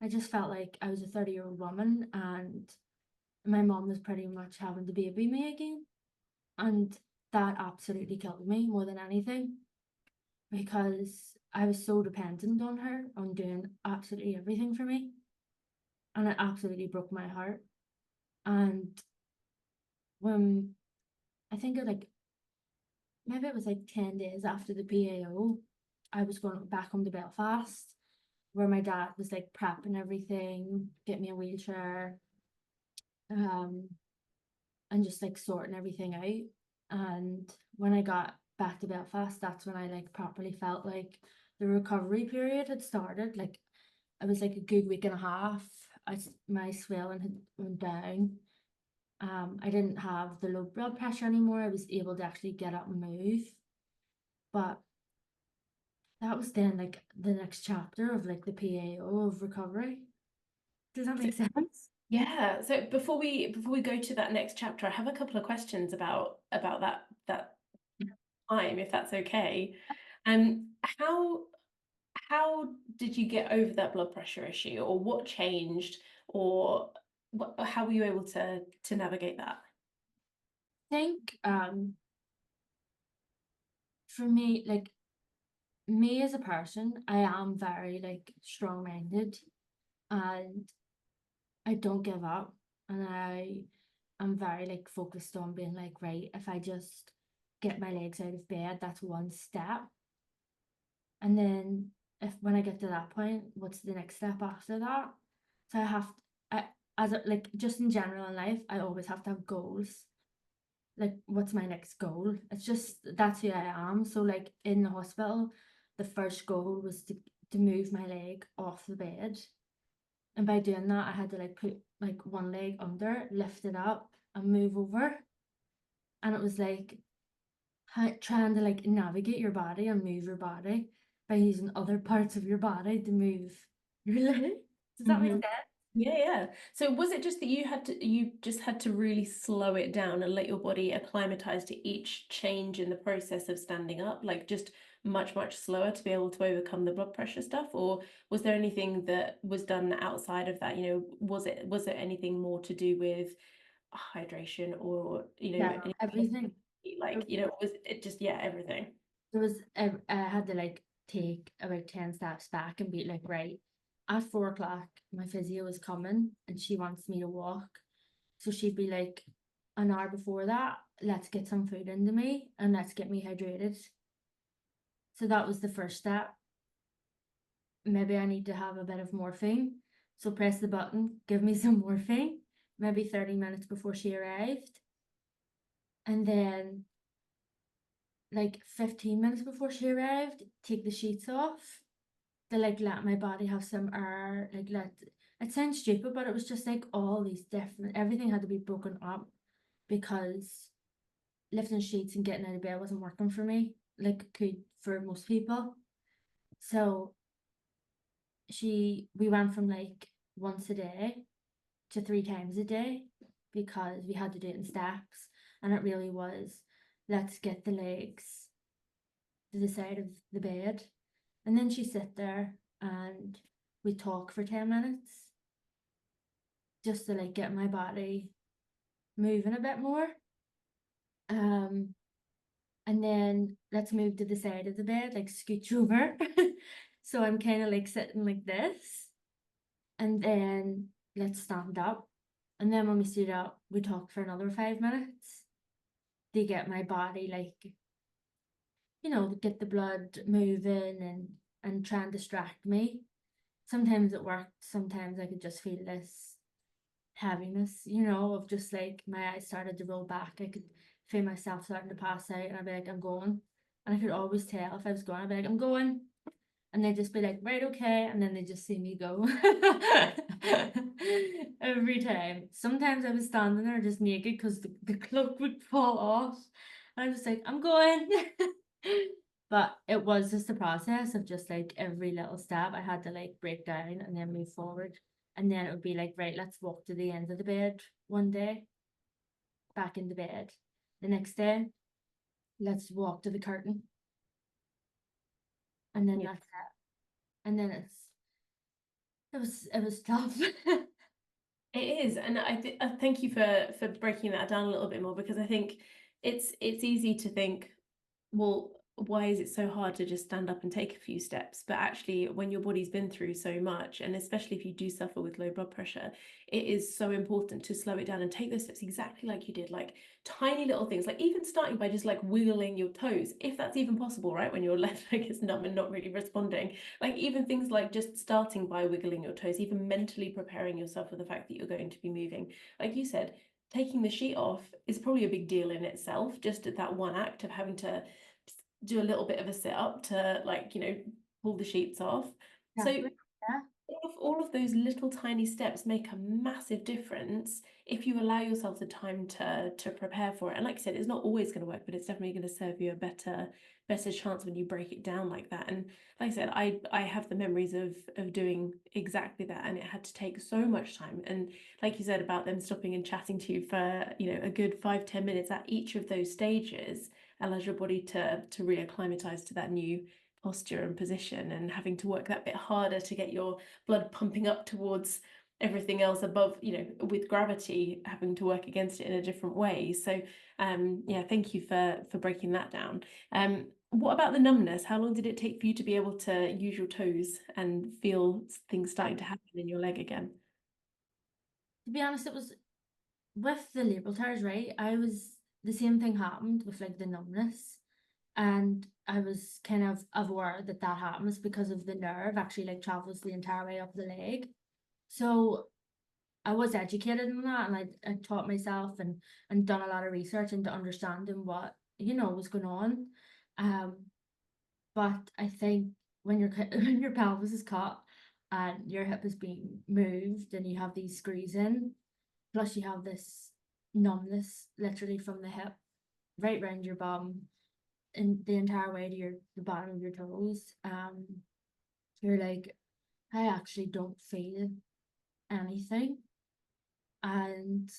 I just felt like I was a 30-year-old woman, and my mom was pretty much having to baby me again. And that absolutely killed me more than anything, because I was so dependent on her, on doing absolutely everything for me. And it absolutely broke my heart. And when I think it like maybe it was like 10 days after the PAO, I was going back home to Belfast, where my dad was like prepping everything, get me a wheelchair, um, and just like sorting everything out. And when I got back to Belfast, that's when I like properly felt like the recovery period had started. Like it was like a good week and a half. My swelling had went down. I didn't have the low blood pressure anymore. I was able to actually get up and move. But that was then like the next chapter of like the PAO of recovery. Does that make sense? Yeah. So before we go to that next chapter, I have a couple of questions about that time, if that's okay. How how did you get over that blood pressure issue, or what changed, or how were you able to navigate that? I think for me, like me as a person, I am very like strong-minded, and I don't give up, and I'm very like focused on being like, right, if I just get my legs out of bed, that's one step. And then if when I get to that point, what's the next step after that? So I as a, like just in general in life, I always have to have goals. Like, what's my next goal? It's just that's who I am. So like in the hospital, the first goal was to move my leg off the bed. And by doing that, I had to like put like one leg under, lift it up, and move over. And it was like trying to like navigate your body and move your body by using other parts of your body to move your leg. Does that make Hmm. sense? Yeah, yeah. So was it just that you just had to really slow it down and let your body acclimatize to each change in the process of standing up, like just much slower to be able to overcome the blood pressure stuff? Or was there anything that was done outside of that? Was it anything more to do with hydration, or Yeah, anything everything. like, was it just, yeah, everything? There was I had to like take about 10 steps back and be like, right, at 4 o'clock, my physio is coming and she wants me to walk. So she'd be like, an hour before that, let's get some food into me and let's get me hydrated. So that was the first step. Maybe I need to have a bit of morphine. So press the button, give me some morphine, maybe 30 minutes before she arrived. And then like 15 minutes before she arrived, take the sheets off to like let my body have some air, like let it sounds stupid, but it was just like all these different everything had to be broken up because lifting sheets and getting out of bed wasn't working for me, like it could for most people. So we went from like once a day to 3 times a day because we had to do it in steps, and it really was, let's get the legs to the side of the bed. And then she sit there and we talk for 10 minutes just to like get my body moving a bit more. Um, and then let's move to the side of the bed, like scooch over. So I'm kind of like sitting like this. And then let's stand up. And then when we stood up, we talked for another 5 minutes to get my body like, get the blood moving and try and distract me. Sometimes it worked, sometimes I could just feel this heaviness, of just like my eyes started to roll back. I could feel myself starting to pass out, and I'd be like, I'm going. And I could always tell if I was going, I'd be like, I'm going. And they'd just be like, right, okay. And then they just see me go. Every time. Sometimes I was standing there just naked because the cloak would fall off. And I was like, I'm going. But it was just a process of just like every little step I had to like break down and then move forward. And then it would be like, right, let's walk to the end of the bed one day, back in the bed. The next day, let's walk to the curtain. And then Yeah. that's it. And then it was tough. It is, and I thank you for breaking that down a little bit more, because I think it's easy to think, well, why is it so hard to just stand up and take a few steps? But actually, when your body's been through so much, and especially if you do suffer with low blood pressure, it is so important to slow it down and take those steps exactly like you did, like tiny little things, like even starting by just like wiggling your toes, if that's even possible, right? When your left leg is numb and not really responding. Like even things like just starting by wiggling your toes, even mentally preparing yourself for the fact that you're going to be moving. Like you said, taking the sheet off is probably a big deal in itself, just at that one act of having to do a little bit of a sit up to, like, pull the sheets off. So Exactly. Yeah. all of those little tiny steps make a massive difference if you allow yourself the time to prepare for it. And like I said, it's not always going to work, but it's definitely going to serve you a better chance when you break it down like that. And like I said, I have the memories of doing exactly that, and it had to take so much time. And like you said about them stopping and chatting to you for a good 5-10 minutes at each of those stages allows your body to reacclimatize to that new posture and position, and having to work that bit harder to get your blood pumping up towards everything else above, with gravity having to work against it in a different way. So yeah, thank you for breaking that down. What about the numbness? How long did it take for you to be able to use your toes and feel things starting to happen in your leg again? To be honest, it was with the labral tears, right? I was the same thing happened with like the numbness, and I was kind of aware that that happens because of the nerve actually like travels the entire way up the leg. So I was educated in that, and I taught myself and done a lot of research into understanding what was going on. Um, but I think when your when your pelvis is cut and your hip is being moved and you have these screws in, plus you have this numbness literally from the hip right round your bum and the entire way to the bottom of your toes. You're like, I actually don't feel anything. And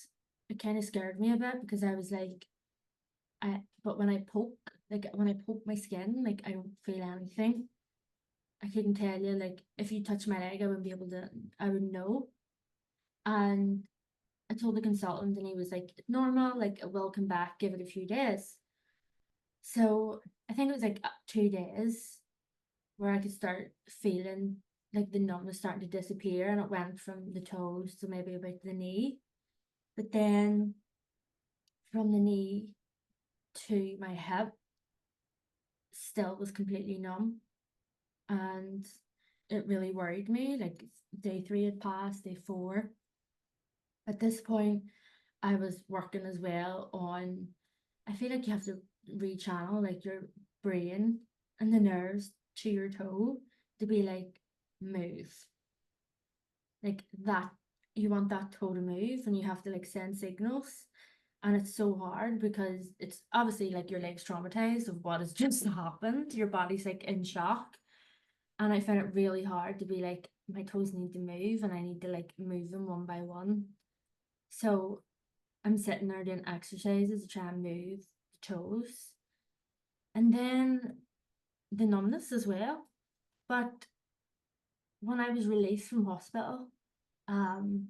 it kind of scared me a bit because I was like, but when I poke my skin, like I don't feel anything. I couldn't tell you, like if you touch my leg, I wouldn't be able to, I would know. And I told the consultant and he was like, it's normal, like it will come back, give it a few days. So I think it was like 2 days where I could start feeling like the numbness starting to disappear, and it went from the toes to maybe about the knee. But then from the knee to my hip still was completely numb. And it really worried me. Like day 3 had passed, day 4. At this point, I was working as well on, I feel like you have to rechannel like your brain and the nerves to your toe to be like, move. Like that, you want that toe to move and you have to like send signals. And it's so hard because it's obviously like your leg's traumatized of what has just happened. Your body's like in shock. And I found it really hard to be like, my toes need to move and I need to like move them one by one. So I'm sitting there doing exercises to try and move the toes. And then the numbness as well. But when I was released from hospital, um,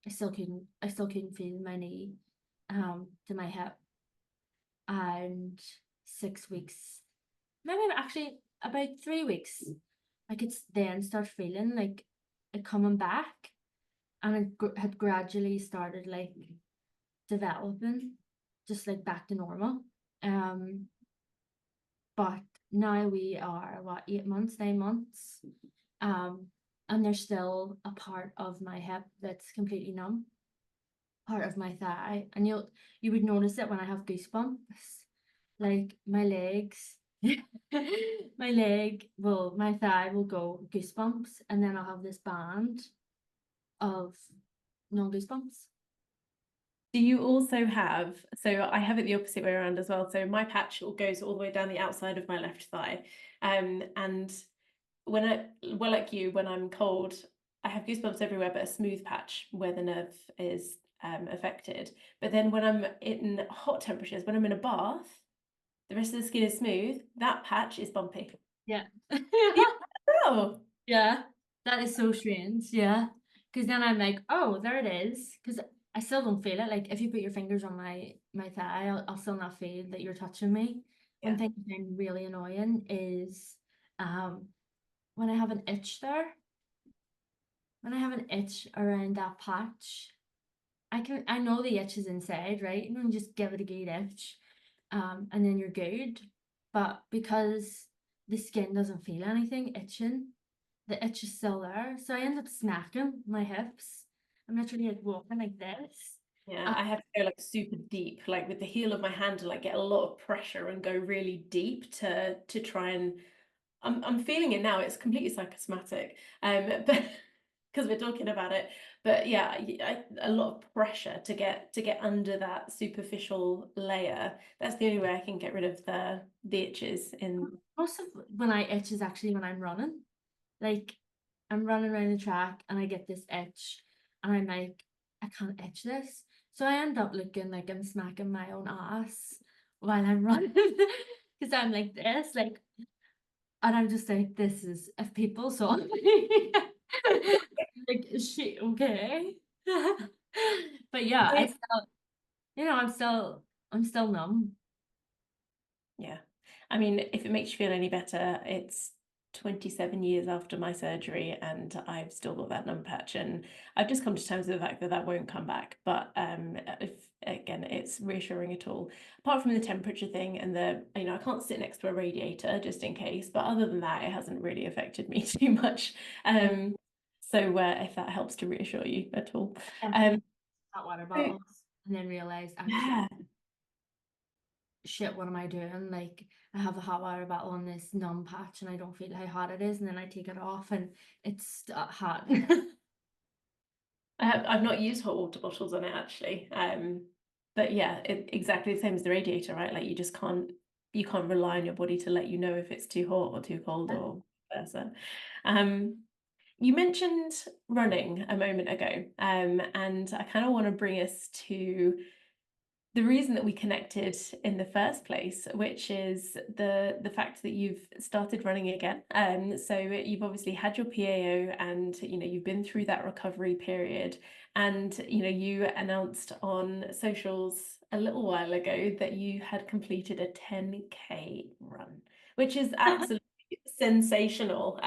I still couldn't feel my knee to my hip. And 6 weeks, maybe actually about 3 weeks, I could then start feeling like it coming back, and it had gradually started like developing, just like back to normal. Um, but now we are what, 8 months, 9 months, um, and there's still a part of my hip that's completely numb, part of my thigh, and you would notice it when I have goosebumps, like my legs. My thigh will go goosebumps, and then I'll have this band of no goosebumps. Do you also have, so I have it the opposite way around as well. So my patch goes all the way down the outside of my left thigh. And well, like you, when I'm cold, I have goosebumps everywhere, but a smooth patch where the nerve is affected. But then when I'm in hot temperatures, when I'm in a bath, the rest of the skin is smooth. That patch is bumpy. Yeah. Yeah. Oh. Yeah, that is so strange. Yeah. Because then I'm like, oh, there it is. Because I still don't feel it. Like if you put your fingers on my thigh, I'll still not feel that you're touching me. One Yeah. thing I find really annoying is um when I have an itch there, when I have an itch around that patch, I know the itch is inside, right? And then just give it a good itch, and then you're good. But because the skin doesn't feel anything itching, the itch is still there. So I end up smacking my hips. I'm literally like walking like this. Yeah, I have to go like super deep, like with the heel of my hand to like get a lot of pressure and go really deep to try and I'm feeling it now. It's completely psychosomatic. But because we're talking about it. But yeah, a lot of pressure to get under that superficial layer. That's the only way I can get rid of the itches in. Most of when I itch is actually when I'm running. Like I'm running around the track and I get this itch and I'm like, I can't itch this. So I end up looking like I'm smacking my own ass while I'm running. Because I'm like this, like, and I'm just like, this is if people saw me. Like, is she okay? But yeah, I still, I'm still numb. Yeah. I mean, if it makes you feel any better, it's 27 years after my surgery and I've still got that numb patch, and I've just come to terms with the fact that that won't come back. But if again, it's reassuring at all. Apart from the temperature thing and the, I can't sit next to a radiator just in case, but other than that, it hasn't really affected me too much. Yeah. So if that helps to reassure you at all. Empty Um, hot water so bottles and then realize actually yeah. shit, what am I doing? Like I have a hot water bottle on this numb patch and I don't feel how hot it is, and then I take it off and it's hot. I've not used hot water bottles on it actually. But yeah, exactly the same as the radiator, right? Like you can't rely on your body to let you know if it's too hot or too cold or versa. Um, you mentioned running a moment ago, and I kind of want to bring us to the reason that we connected in the first place, which is the fact that you've started running again. So you've obviously had your PAO, and you've been through that recovery period, and you announced on socials a little while ago that you had completed a 10K run, which is absolutely sensational.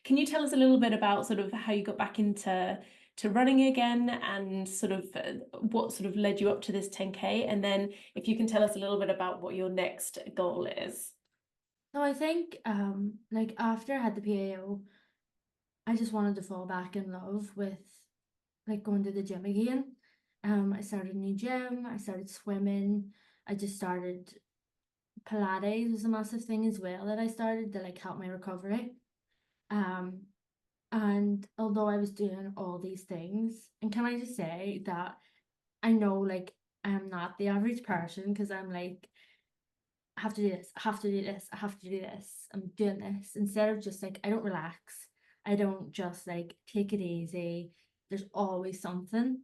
Can you tell us a little bit about sort of how you got back into running again, and sort of what sort of led you up to this 10K, and then if you can tell us a little bit about what your next goal is. So I think like after I had the PAO, I just wanted to fall back in love with like going to the gym again. I started a new gym, I started swimming, I just started Pilates was a massive thing as well that I started to like help my recovery. Um, and although I was doing all these things, and can I just say that I know like I'm not the average person because I'm like, I have to do this, I have to do this, I have to do this, I'm doing this instead of just like, I don't relax. I don't just like take it easy. There's always something.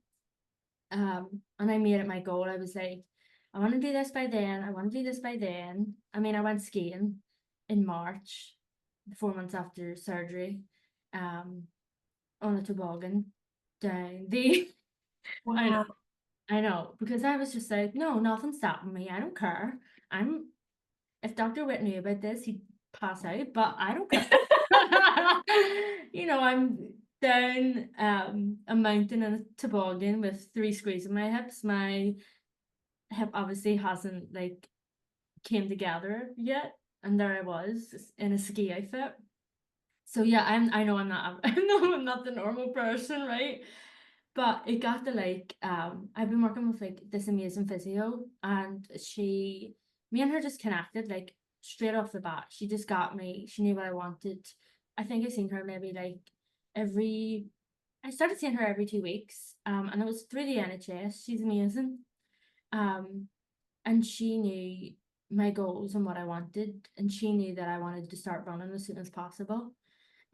And I made it my goal. I was like, I want to do this by then. I want to do this by then. I mean, I went skiing in March, 4 months after surgery, um, on a toboggan down the. I know, Wow. I know, because I was just like, no, nothing's stopping me. I don't care. I'm. If Dr. Witt knew about this, he'd pass out, but I don't care. I'm down a mountain in a toboggan with 3 screws in my hips. My hip obviously hasn't like came together yet, and there I was in a ski outfit. So yeah, I know I'm not I know I'm not the normal person, right? But it got to like I've been working with like this amazing physio, and me and her just connected like straight off the bat. She just got me. She knew what I wanted. I think I seen her maybe like every. I started seeing her every 2 weeks, and it was through the NHS. She's amazing, um, and she knew my goals and what I wanted, and she knew that I wanted to start running as soon as possible.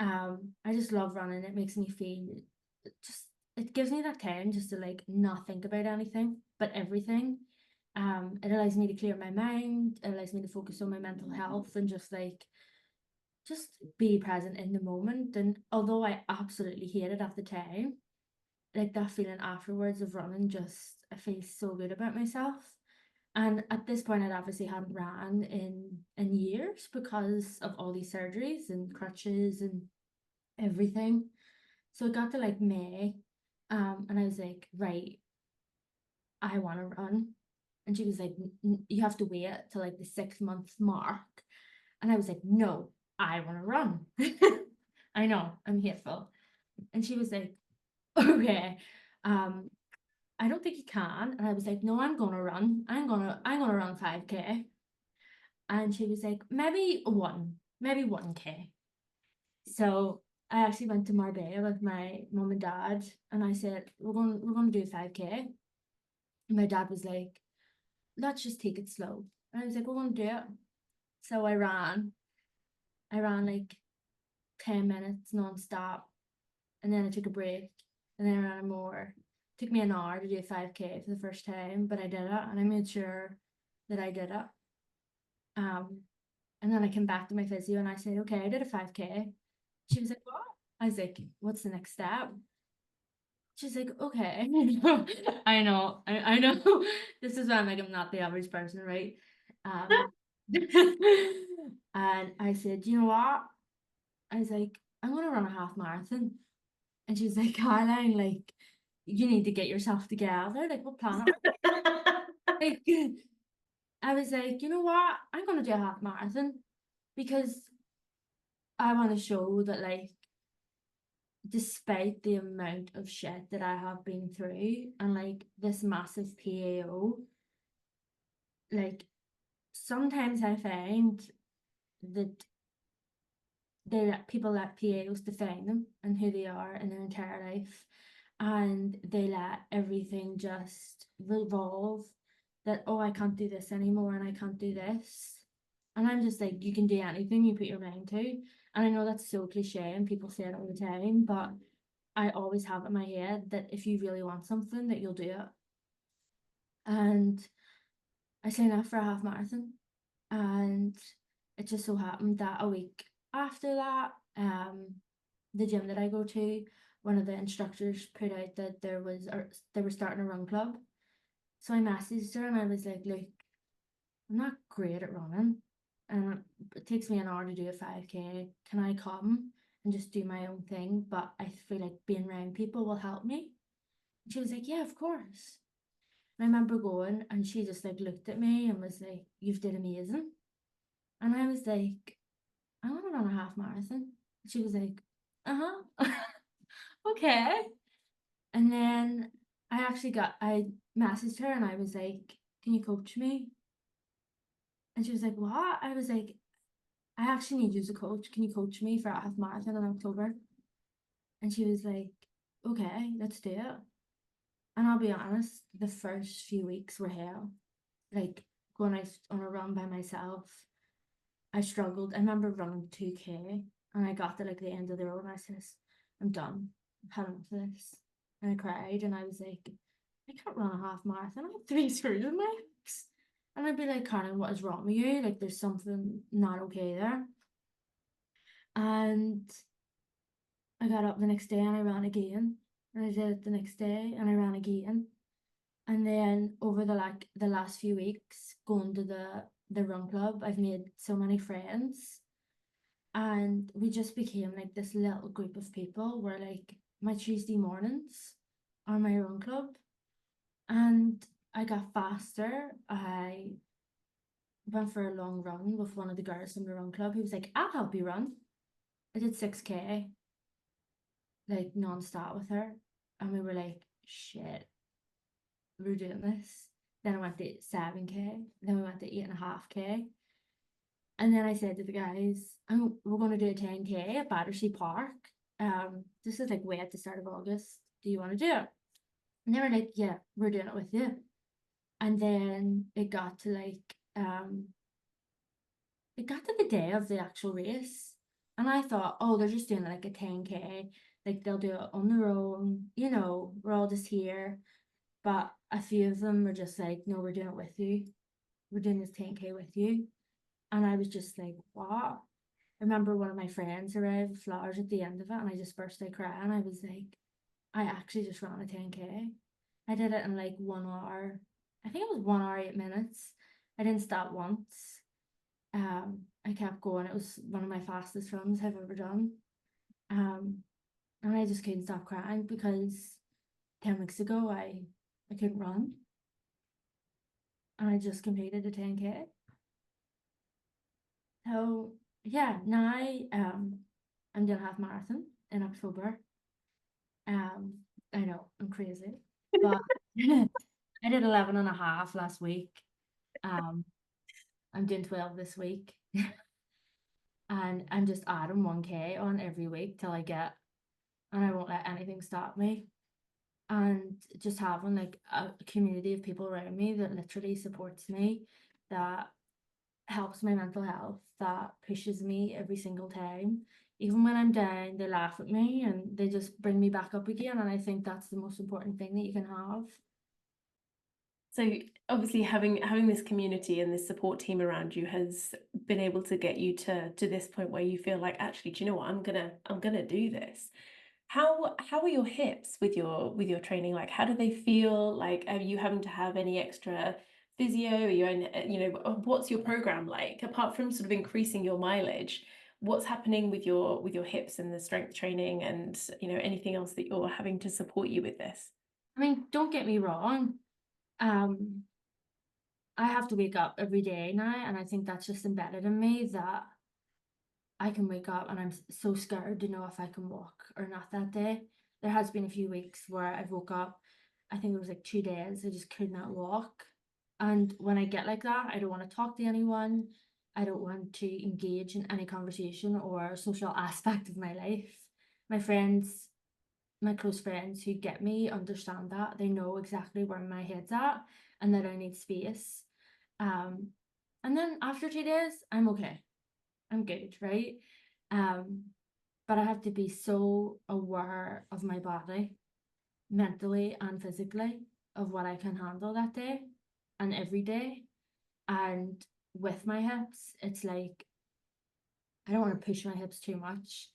I just love running. It makes me feel just it gives me that time just to like not think about anything but everything. It allows me to clear my mind, it allows me to focus on my mental health and just be present in the moment. And although I absolutely hate it at the time, like that feeling afterwards of running, just I feel so good about myself. And at this point, I'd obviously hadn't ran in years because of all these surgeries and crutches and everything. So it got to like May, and I was like, right, I want to run. And she was like, You have to wait till like the 6 month mark." And I was like, "No, I want to run." I know, I'm hateful. And she was like, "Okay, um, I don't think you can." And I was like, "No, I'm gonna run. I'm gonna run 5K." And she was like, maybe 1K. So I actually went to Marbella with my mom and dad, and I said, we're gonna do 5K. And my dad was like, "Let's just take it slow." And I was like, "We're gonna do it." So I ran like 10 minutes non-stop, and then I took a break, and then I ran more. It took me an hour to do 5K for the first time, but I did it, and I made sure that I did it. Um, and then I came back to my physio and I said, "Okay, I did a 5K." She was like, "What?" I was like, "What's the next step?" She's like, "Okay." I know, I know. This is why I'm like, I'm not the average person, right? Um, and I said, "You know what?" I was like, "I'm gonna run a half marathon." And she's like, "Caroline, like, you need to get yourself together. Like, what planet are you?" Like, I was like, "You know what? I'm gonna do a half marathon because I want to show that, like, despite the amount of shit that I have been through and like this massive PAO, like sometimes I find that people let PAOs define them and who they are in their entire life, and they let everything just revolve that, oh, I can't do this anymore and I can't do this. And I'm just like, you can do anything you put your mind to. And I know that's so cliche and people say it all the time, but I always have in my head that if you really want something, that you'll do it. And I signed up for a half marathon, and it just so happened that a week after that, the gym that I go to, one of the instructors put out that they were starting a run club. So I messaged her and I was like, "Look, I'm not great at running, and it takes me an hour to do a 5K. Can I come and just do my own thing? But I feel like being around people will help me." And she was like, "Yeah, of course." And I remember going, and she just like looked at me and was like, "You've did amazing." And I was like, "I want to run a half marathon." And she was like, "Uh-huh." Okay. And then I messaged her and I was like, "Can you coach me?" And she was like, "What?" I was like, "I actually need you as a coach. Can you coach me for a half marathon in October?" And she was like, "Okay, let's do it." And I'll be honest, the first few weeks were hell. Like going out on a run by myself, I struggled. I remember running 2K and I got to like the end of the road and I says, "I'm done. I've had enough of this." And I cried and I was like, "I can't run a half marathon. I have 3 screws in my hips." And I'd be like, "Karen, what is wrong with you? Like there's something not okay there." And I got up the next day and I ran again. And I did it the next day and I ran again. And then over the last few weeks, going to the run club, I've made so many friends, and we just became like this little group of people where like my Tuesday mornings are my run club, and I got faster. I went for a long run with one of the girls from the run club. He was like, "I'll help you run." I did 6K like non-stop with her, and we were like, "Shit, we're doing this." Then I went to 7K, then we went to 8.5K. And then I said to the guys, we're going to do a 10K at Battersea Park. This is like way at the start of August. Do you want to do it? And they were like, "Yeah, we're doing it with you." And then it got to the day of the actual race. And I thought, oh, they're just doing like a 10K. Like they'll do it on their own, we're all just here. But a few of them were just like, "No, we're doing it with you. We're doing this 10K with you." And I was just like, "What?" I remember one of my friends arrived with flowers at the end of it, and I just burst out crying. I was like, I actually just ran a 10K. I did it in like 1 hour. I think it was 1 hour, 8 minutes. I didn't stop once. I kept going. It was one of my fastest runs I've ever done. Um, and I just couldn't stop crying because 10 weeks ago I couldn't run and I just completed a 10K. So yeah, now I'm doing a half marathon in October. I know I'm crazy, but I did 11 and a half last week. Um, I'm doing 12 this week. And I'm just adding 1K on every week till I get, and I won't let anything stop me. And just having like a community of people around me that literally supports me, that helps my mental health, that pushes me every single time. Even when I'm down, they laugh at me and they just bring me back up again. And I think that's the most important thing that you can have. So obviously having this community and this support team around you has been able to get you to this point where you feel like, actually, do you know what, I'm gonna do this. How are your hips with your training? Like, how do they feel? Like, are you having to have any extra physio? Are you in, what's your program like? Apart from sort of increasing your mileage, what's happening with your hips and the strength training and, anything else that you're having to support you with this? I mean, don't get me wrong. Um, I have to wake up every day now, and I think that's just embedded in me that I can wake up and I'm so scared to know if I can walk or not that day. There has been a few weeks where I've woke up, I think it was like 2 days, I just could not walk. And when I get like that, I don't want to talk to anyone. I don't want to engage in any conversation or social aspect of my life. My friends, my close friends who get me understand that. They know exactly where my head's at and that I need space. Um, and then after 2 days, I'm okay. I'm good, right? Um, but I have to be so aware of my body, mentally and physically, of what I can handle that day and every day. And with my hips, it's like I don't want to push my hips too much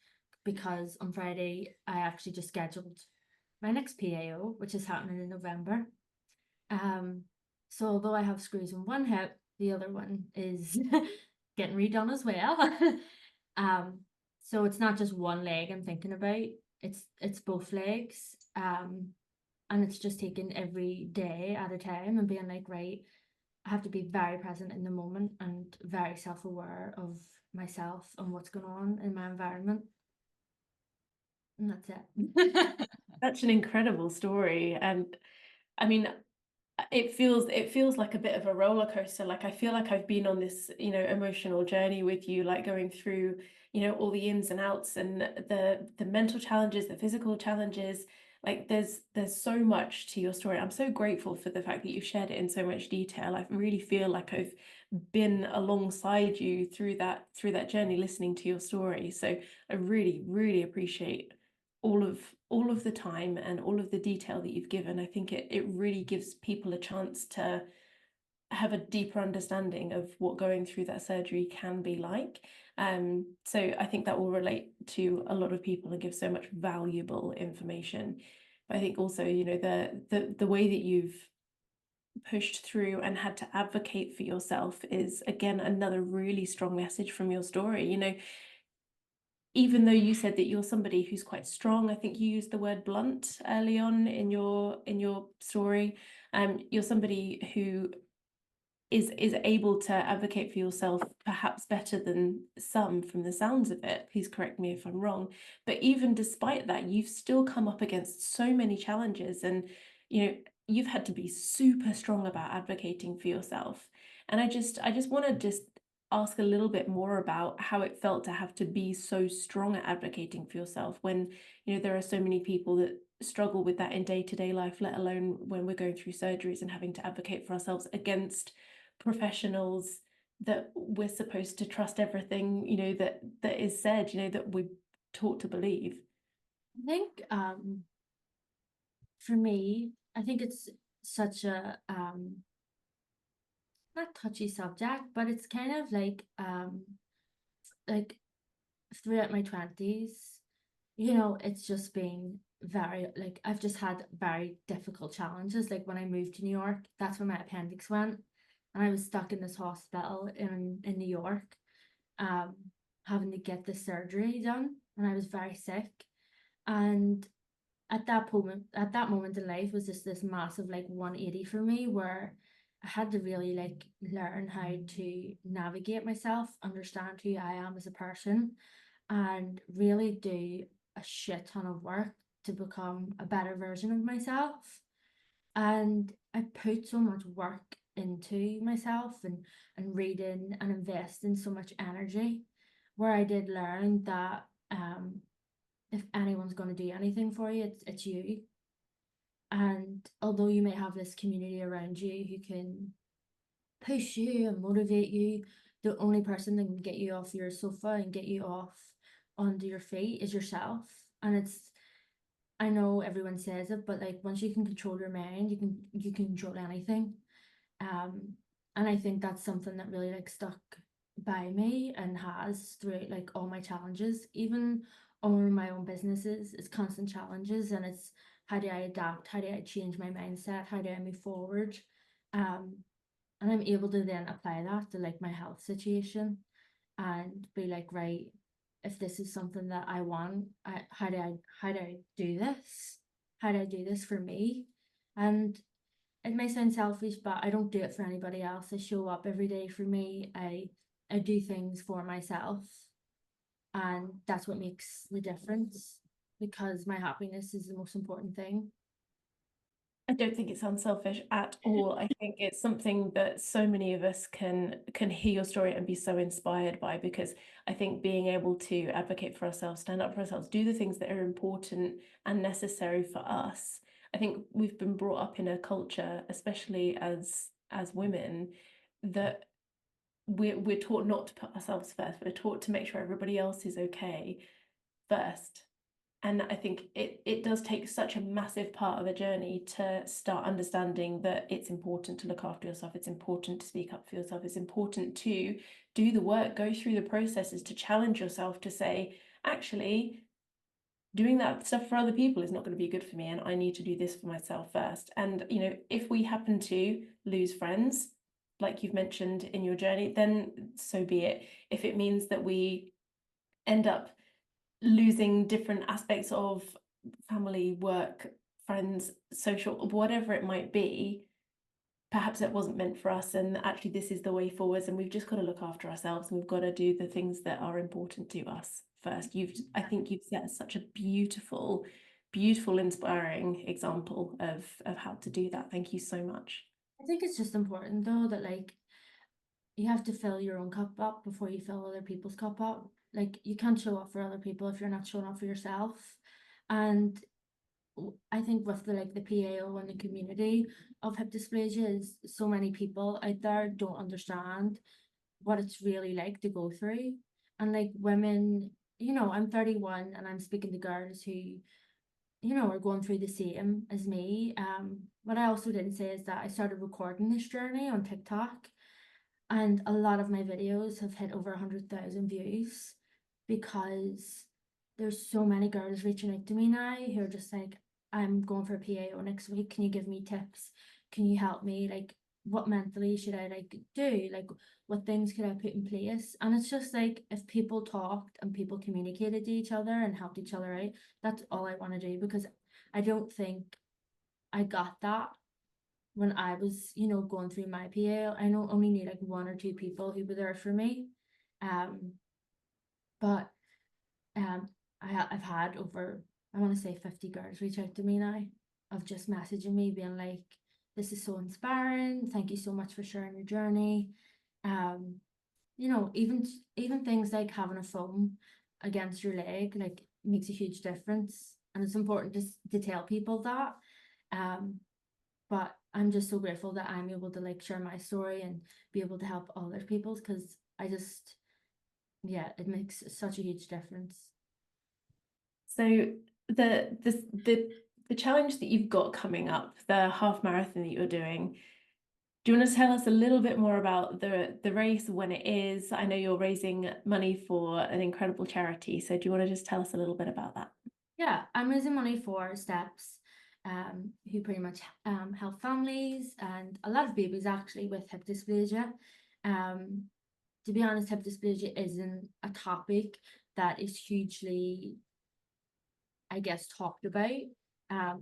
because on Friday I actually just scheduled my next PAO, which is happening in November. Um, so although I have screws in one hip, the other one is getting redone as well. Um, so it's not just one leg I'm thinking about, it's both legs. And it's just taking every day at a time and being like, right, I have to be very present in the moment and very self-aware of myself and what's going on in my environment. And that's it. Such an incredible story. And I mean, it feels like a bit of a roller coaster. Like, I feel like I've been on this, emotional journey with you, like going through, all the ins and outs and the mental challenges, the physical challenges. Like, there's so much to your story. I'm so grateful for the fact that you've shared it in so much detail. I really feel like I've been alongside you through that journey, listening to your story. So I really, really appreciate all of the time and all of the detail that you've given. I think it really gives people a chance to have a deeper understanding of what going through that surgery can be like. So I think that will relate to a lot of people and give so much valuable information. But I think also, the way that you've pushed through and had to advocate for yourself is, again, another really strong message from your story. Even though you said that you're somebody who's quite strong, I think you used the word blunt early on in your story. You're somebody who is able to advocate for yourself perhaps better than some, from the sounds of it. Please correct me if I'm wrong. But even despite that, you've still come up against so many challenges, and you've had to be super strong about advocating for yourself. And I just want to just ask a little bit more about how it felt to have to be so strong at advocating for yourself when there are so many people that struggle with that in day-to-day life, let alone when we're going through surgeries and having to advocate for ourselves against professionals that we're supposed to trust everything that is said, that we're taught to believe. I think for me, I think it's such a not touchy subject, but it's kind of like throughout my 20s, it's just been very, like, I've just had very difficult challenges. Like when I moved to New York, that's where my appendix went. And I was stuck in this hospital in New York, um, having to get the surgery done. And I was very sick. And at that moment in life was just this massive like 180 for me, where I had to really like learn how to navigate myself, understand who I am as a person, and really do a shit ton of work to become a better version of myself. And I put so much work into myself, and reading and investing so much energy, where I did learn that if anyone's going to do anything for you, it's you. And although you may have this community around you who can push you and motivate you, the only person that can get you off your sofa and get you off onto your feet is yourself. And I know everyone says it, but like once you can control your mind, you can control anything. Um, and I think that's something that really like stuck by me and has throughout like all my challenges, even owning my own businesses. It's constant challenges, and it's how do I adapt? How do I change my mindset? How do I move forward? Um, and I'm able to then apply that to like my health situation and be like, right, if this is something that I want, how do I do this? How do I do this for me? And it may sound selfish, but I don't do it for anybody else. I show up every day for me. I do things for myself, and that's what makes the difference, because my happiness is the most important thing. I don't think it's unselfish at all. I think it's something that so many of us can hear your story and be so inspired by, because I think being able to advocate for ourselves, stand up for ourselves, do the things that are important and necessary for us. I think we've been brought up in a culture, especially as women, that we're taught not to put ourselves first. We're taught to make sure everybody else is okay first. And I think it does take such a massive part of the journey to start understanding that it's important to look after yourself. It's important to speak up for yourself. It's important to do the work, go through the processes, to challenge yourself, to say, actually, doing that stuff for other people is not going to be good for me, and I need to do this for myself first. And, you know, if we happen to lose friends, like you've mentioned in your journey, then so be it. If it means that we end up losing different aspects of family, work, friends, social, whatever it might be, perhaps it wasn't meant for us, and actually this is the way forwards, and we've just got to look after ourselves, and we've got to do the things that are important to us first. I think you've set such a beautiful, inspiring example of how to do that. Thank you so much. I think it's just important though that like you have to fill your own cup up before you fill other people's cup up. Like you can't show up for other people if you're not showing up for yourself. And I think with the like the PAO and the community of hip dysplasia is so many people out there don't understand what it's really like to go through. And like women, I'm 31 and I'm speaking to girls who, are going through the same as me. What I also didn't say is that I started recording this journey on TikTok, and a lot of my videos have hit over 100,000 views, because there's so many girls reaching out to me now who are just like, I'm going for a PAO next week. Can you give me tips? Can you help me? Like, what mentally should I like do? Like, what things could I put in place? And it's just like, if people talked and people communicated to each other and helped each other out, that's all I want to do, because I don't think I got that when I was, going through my PA. I know only need like one or two people who were there for me. Um, but I've had over, I want to say 50 girls reach out to me now, of just messaging me being like, this is so inspiring. Thank you so much for sharing your journey. Um, even things like having a foam against your leg like makes a huge difference. And it's important just to tell people that. Um, but I'm just so grateful that I'm able to like share my story and be able to help other people's, because yeah, it makes such a huge difference. So the challenge that you've got coming up, the half marathon that you're doing, do you want to tell us a little bit more about the race, when it is? I know you're raising money for an incredible charity, so do you want to just tell us a little bit about that? Yeah, I'm raising money for Steps, who pretty much help families and a lot of babies actually with hip dysplasia. Um, to be honest, hip dysplasia isn't a topic that is hugely, I guess, talked about,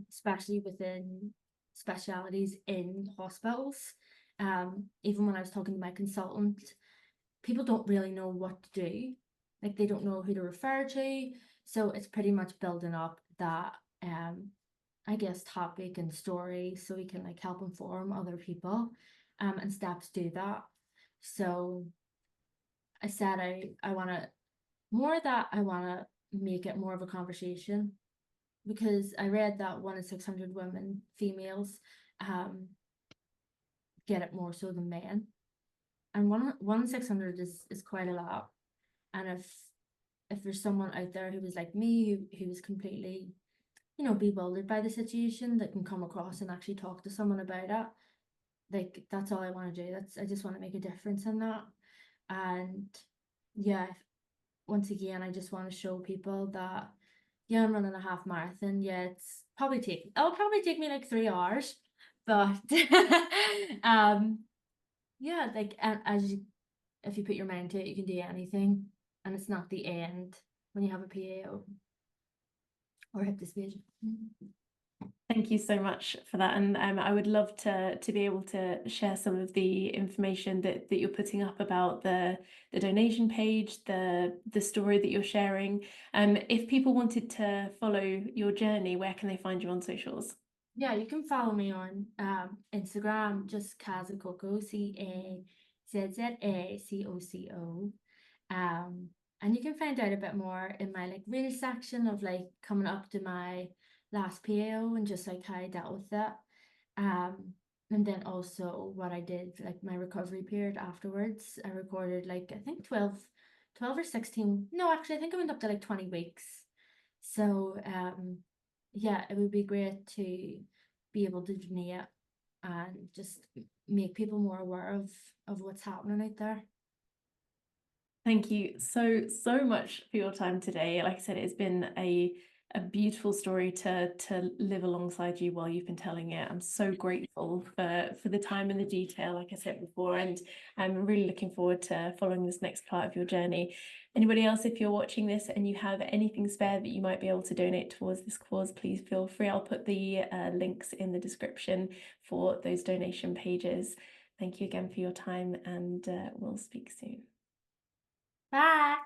especially within specialities in hospitals. Even when I was talking to my consultant, people don't really know what to do. Like they don't know who to refer to. So it's pretty much building up that I guess topic and story so we can like help inform other people. And Steps do that. So I said I wanna more that I wanna make it more of a conversation because I read that 1 in 600 women, females, um, get it more so than men. And one in 600 is quite a lot. And if there's someone out there who was like me, who was completely, bewildered by the situation, that can come across and actually talk to someone about it, like that's all I want to do. I just want to make a difference in that. And yeah, once again, I just want to show people that yeah, I'm running a half marathon. Yeah, it'll probably take me like 3 hours, but yeah, like if you put your mind to it, you can do anything, and it's not the end when you have a PAO or hip dysplasia. Thank you so much for that, and I would love to be able to share some of the information that you're putting up about the donation page, the story that you're sharing. If people wanted to follow your journey, where can they find you on socials? Yeah, you can follow me on Instagram, just Caroline Coco, CAZZACOCO. Um, and you can find out a bit more in my like real section of like coming up to my last PAO and just like how I dealt with it. Um, and then also what I did, like my recovery period afterwards. I recorded like I think 12 or 16. No, actually I think I went up to like 20 weeks. So yeah, it would be great to be able to donate and just make people more aware of what's happening out there. Thank you so much for your time today. Like I said, it's been a beautiful story to live alongside you while you've been telling it. I'm so grateful for the time and the detail, like I said before, and I'm really looking forward to following this next part of your journey. Anybody else, if you're watching this and you have anything spare that you might be able to donate towards this cause, please feel free. I'll put the links in the description for those donation pages. Thank you again for your time, and we'll speak soon. Bye.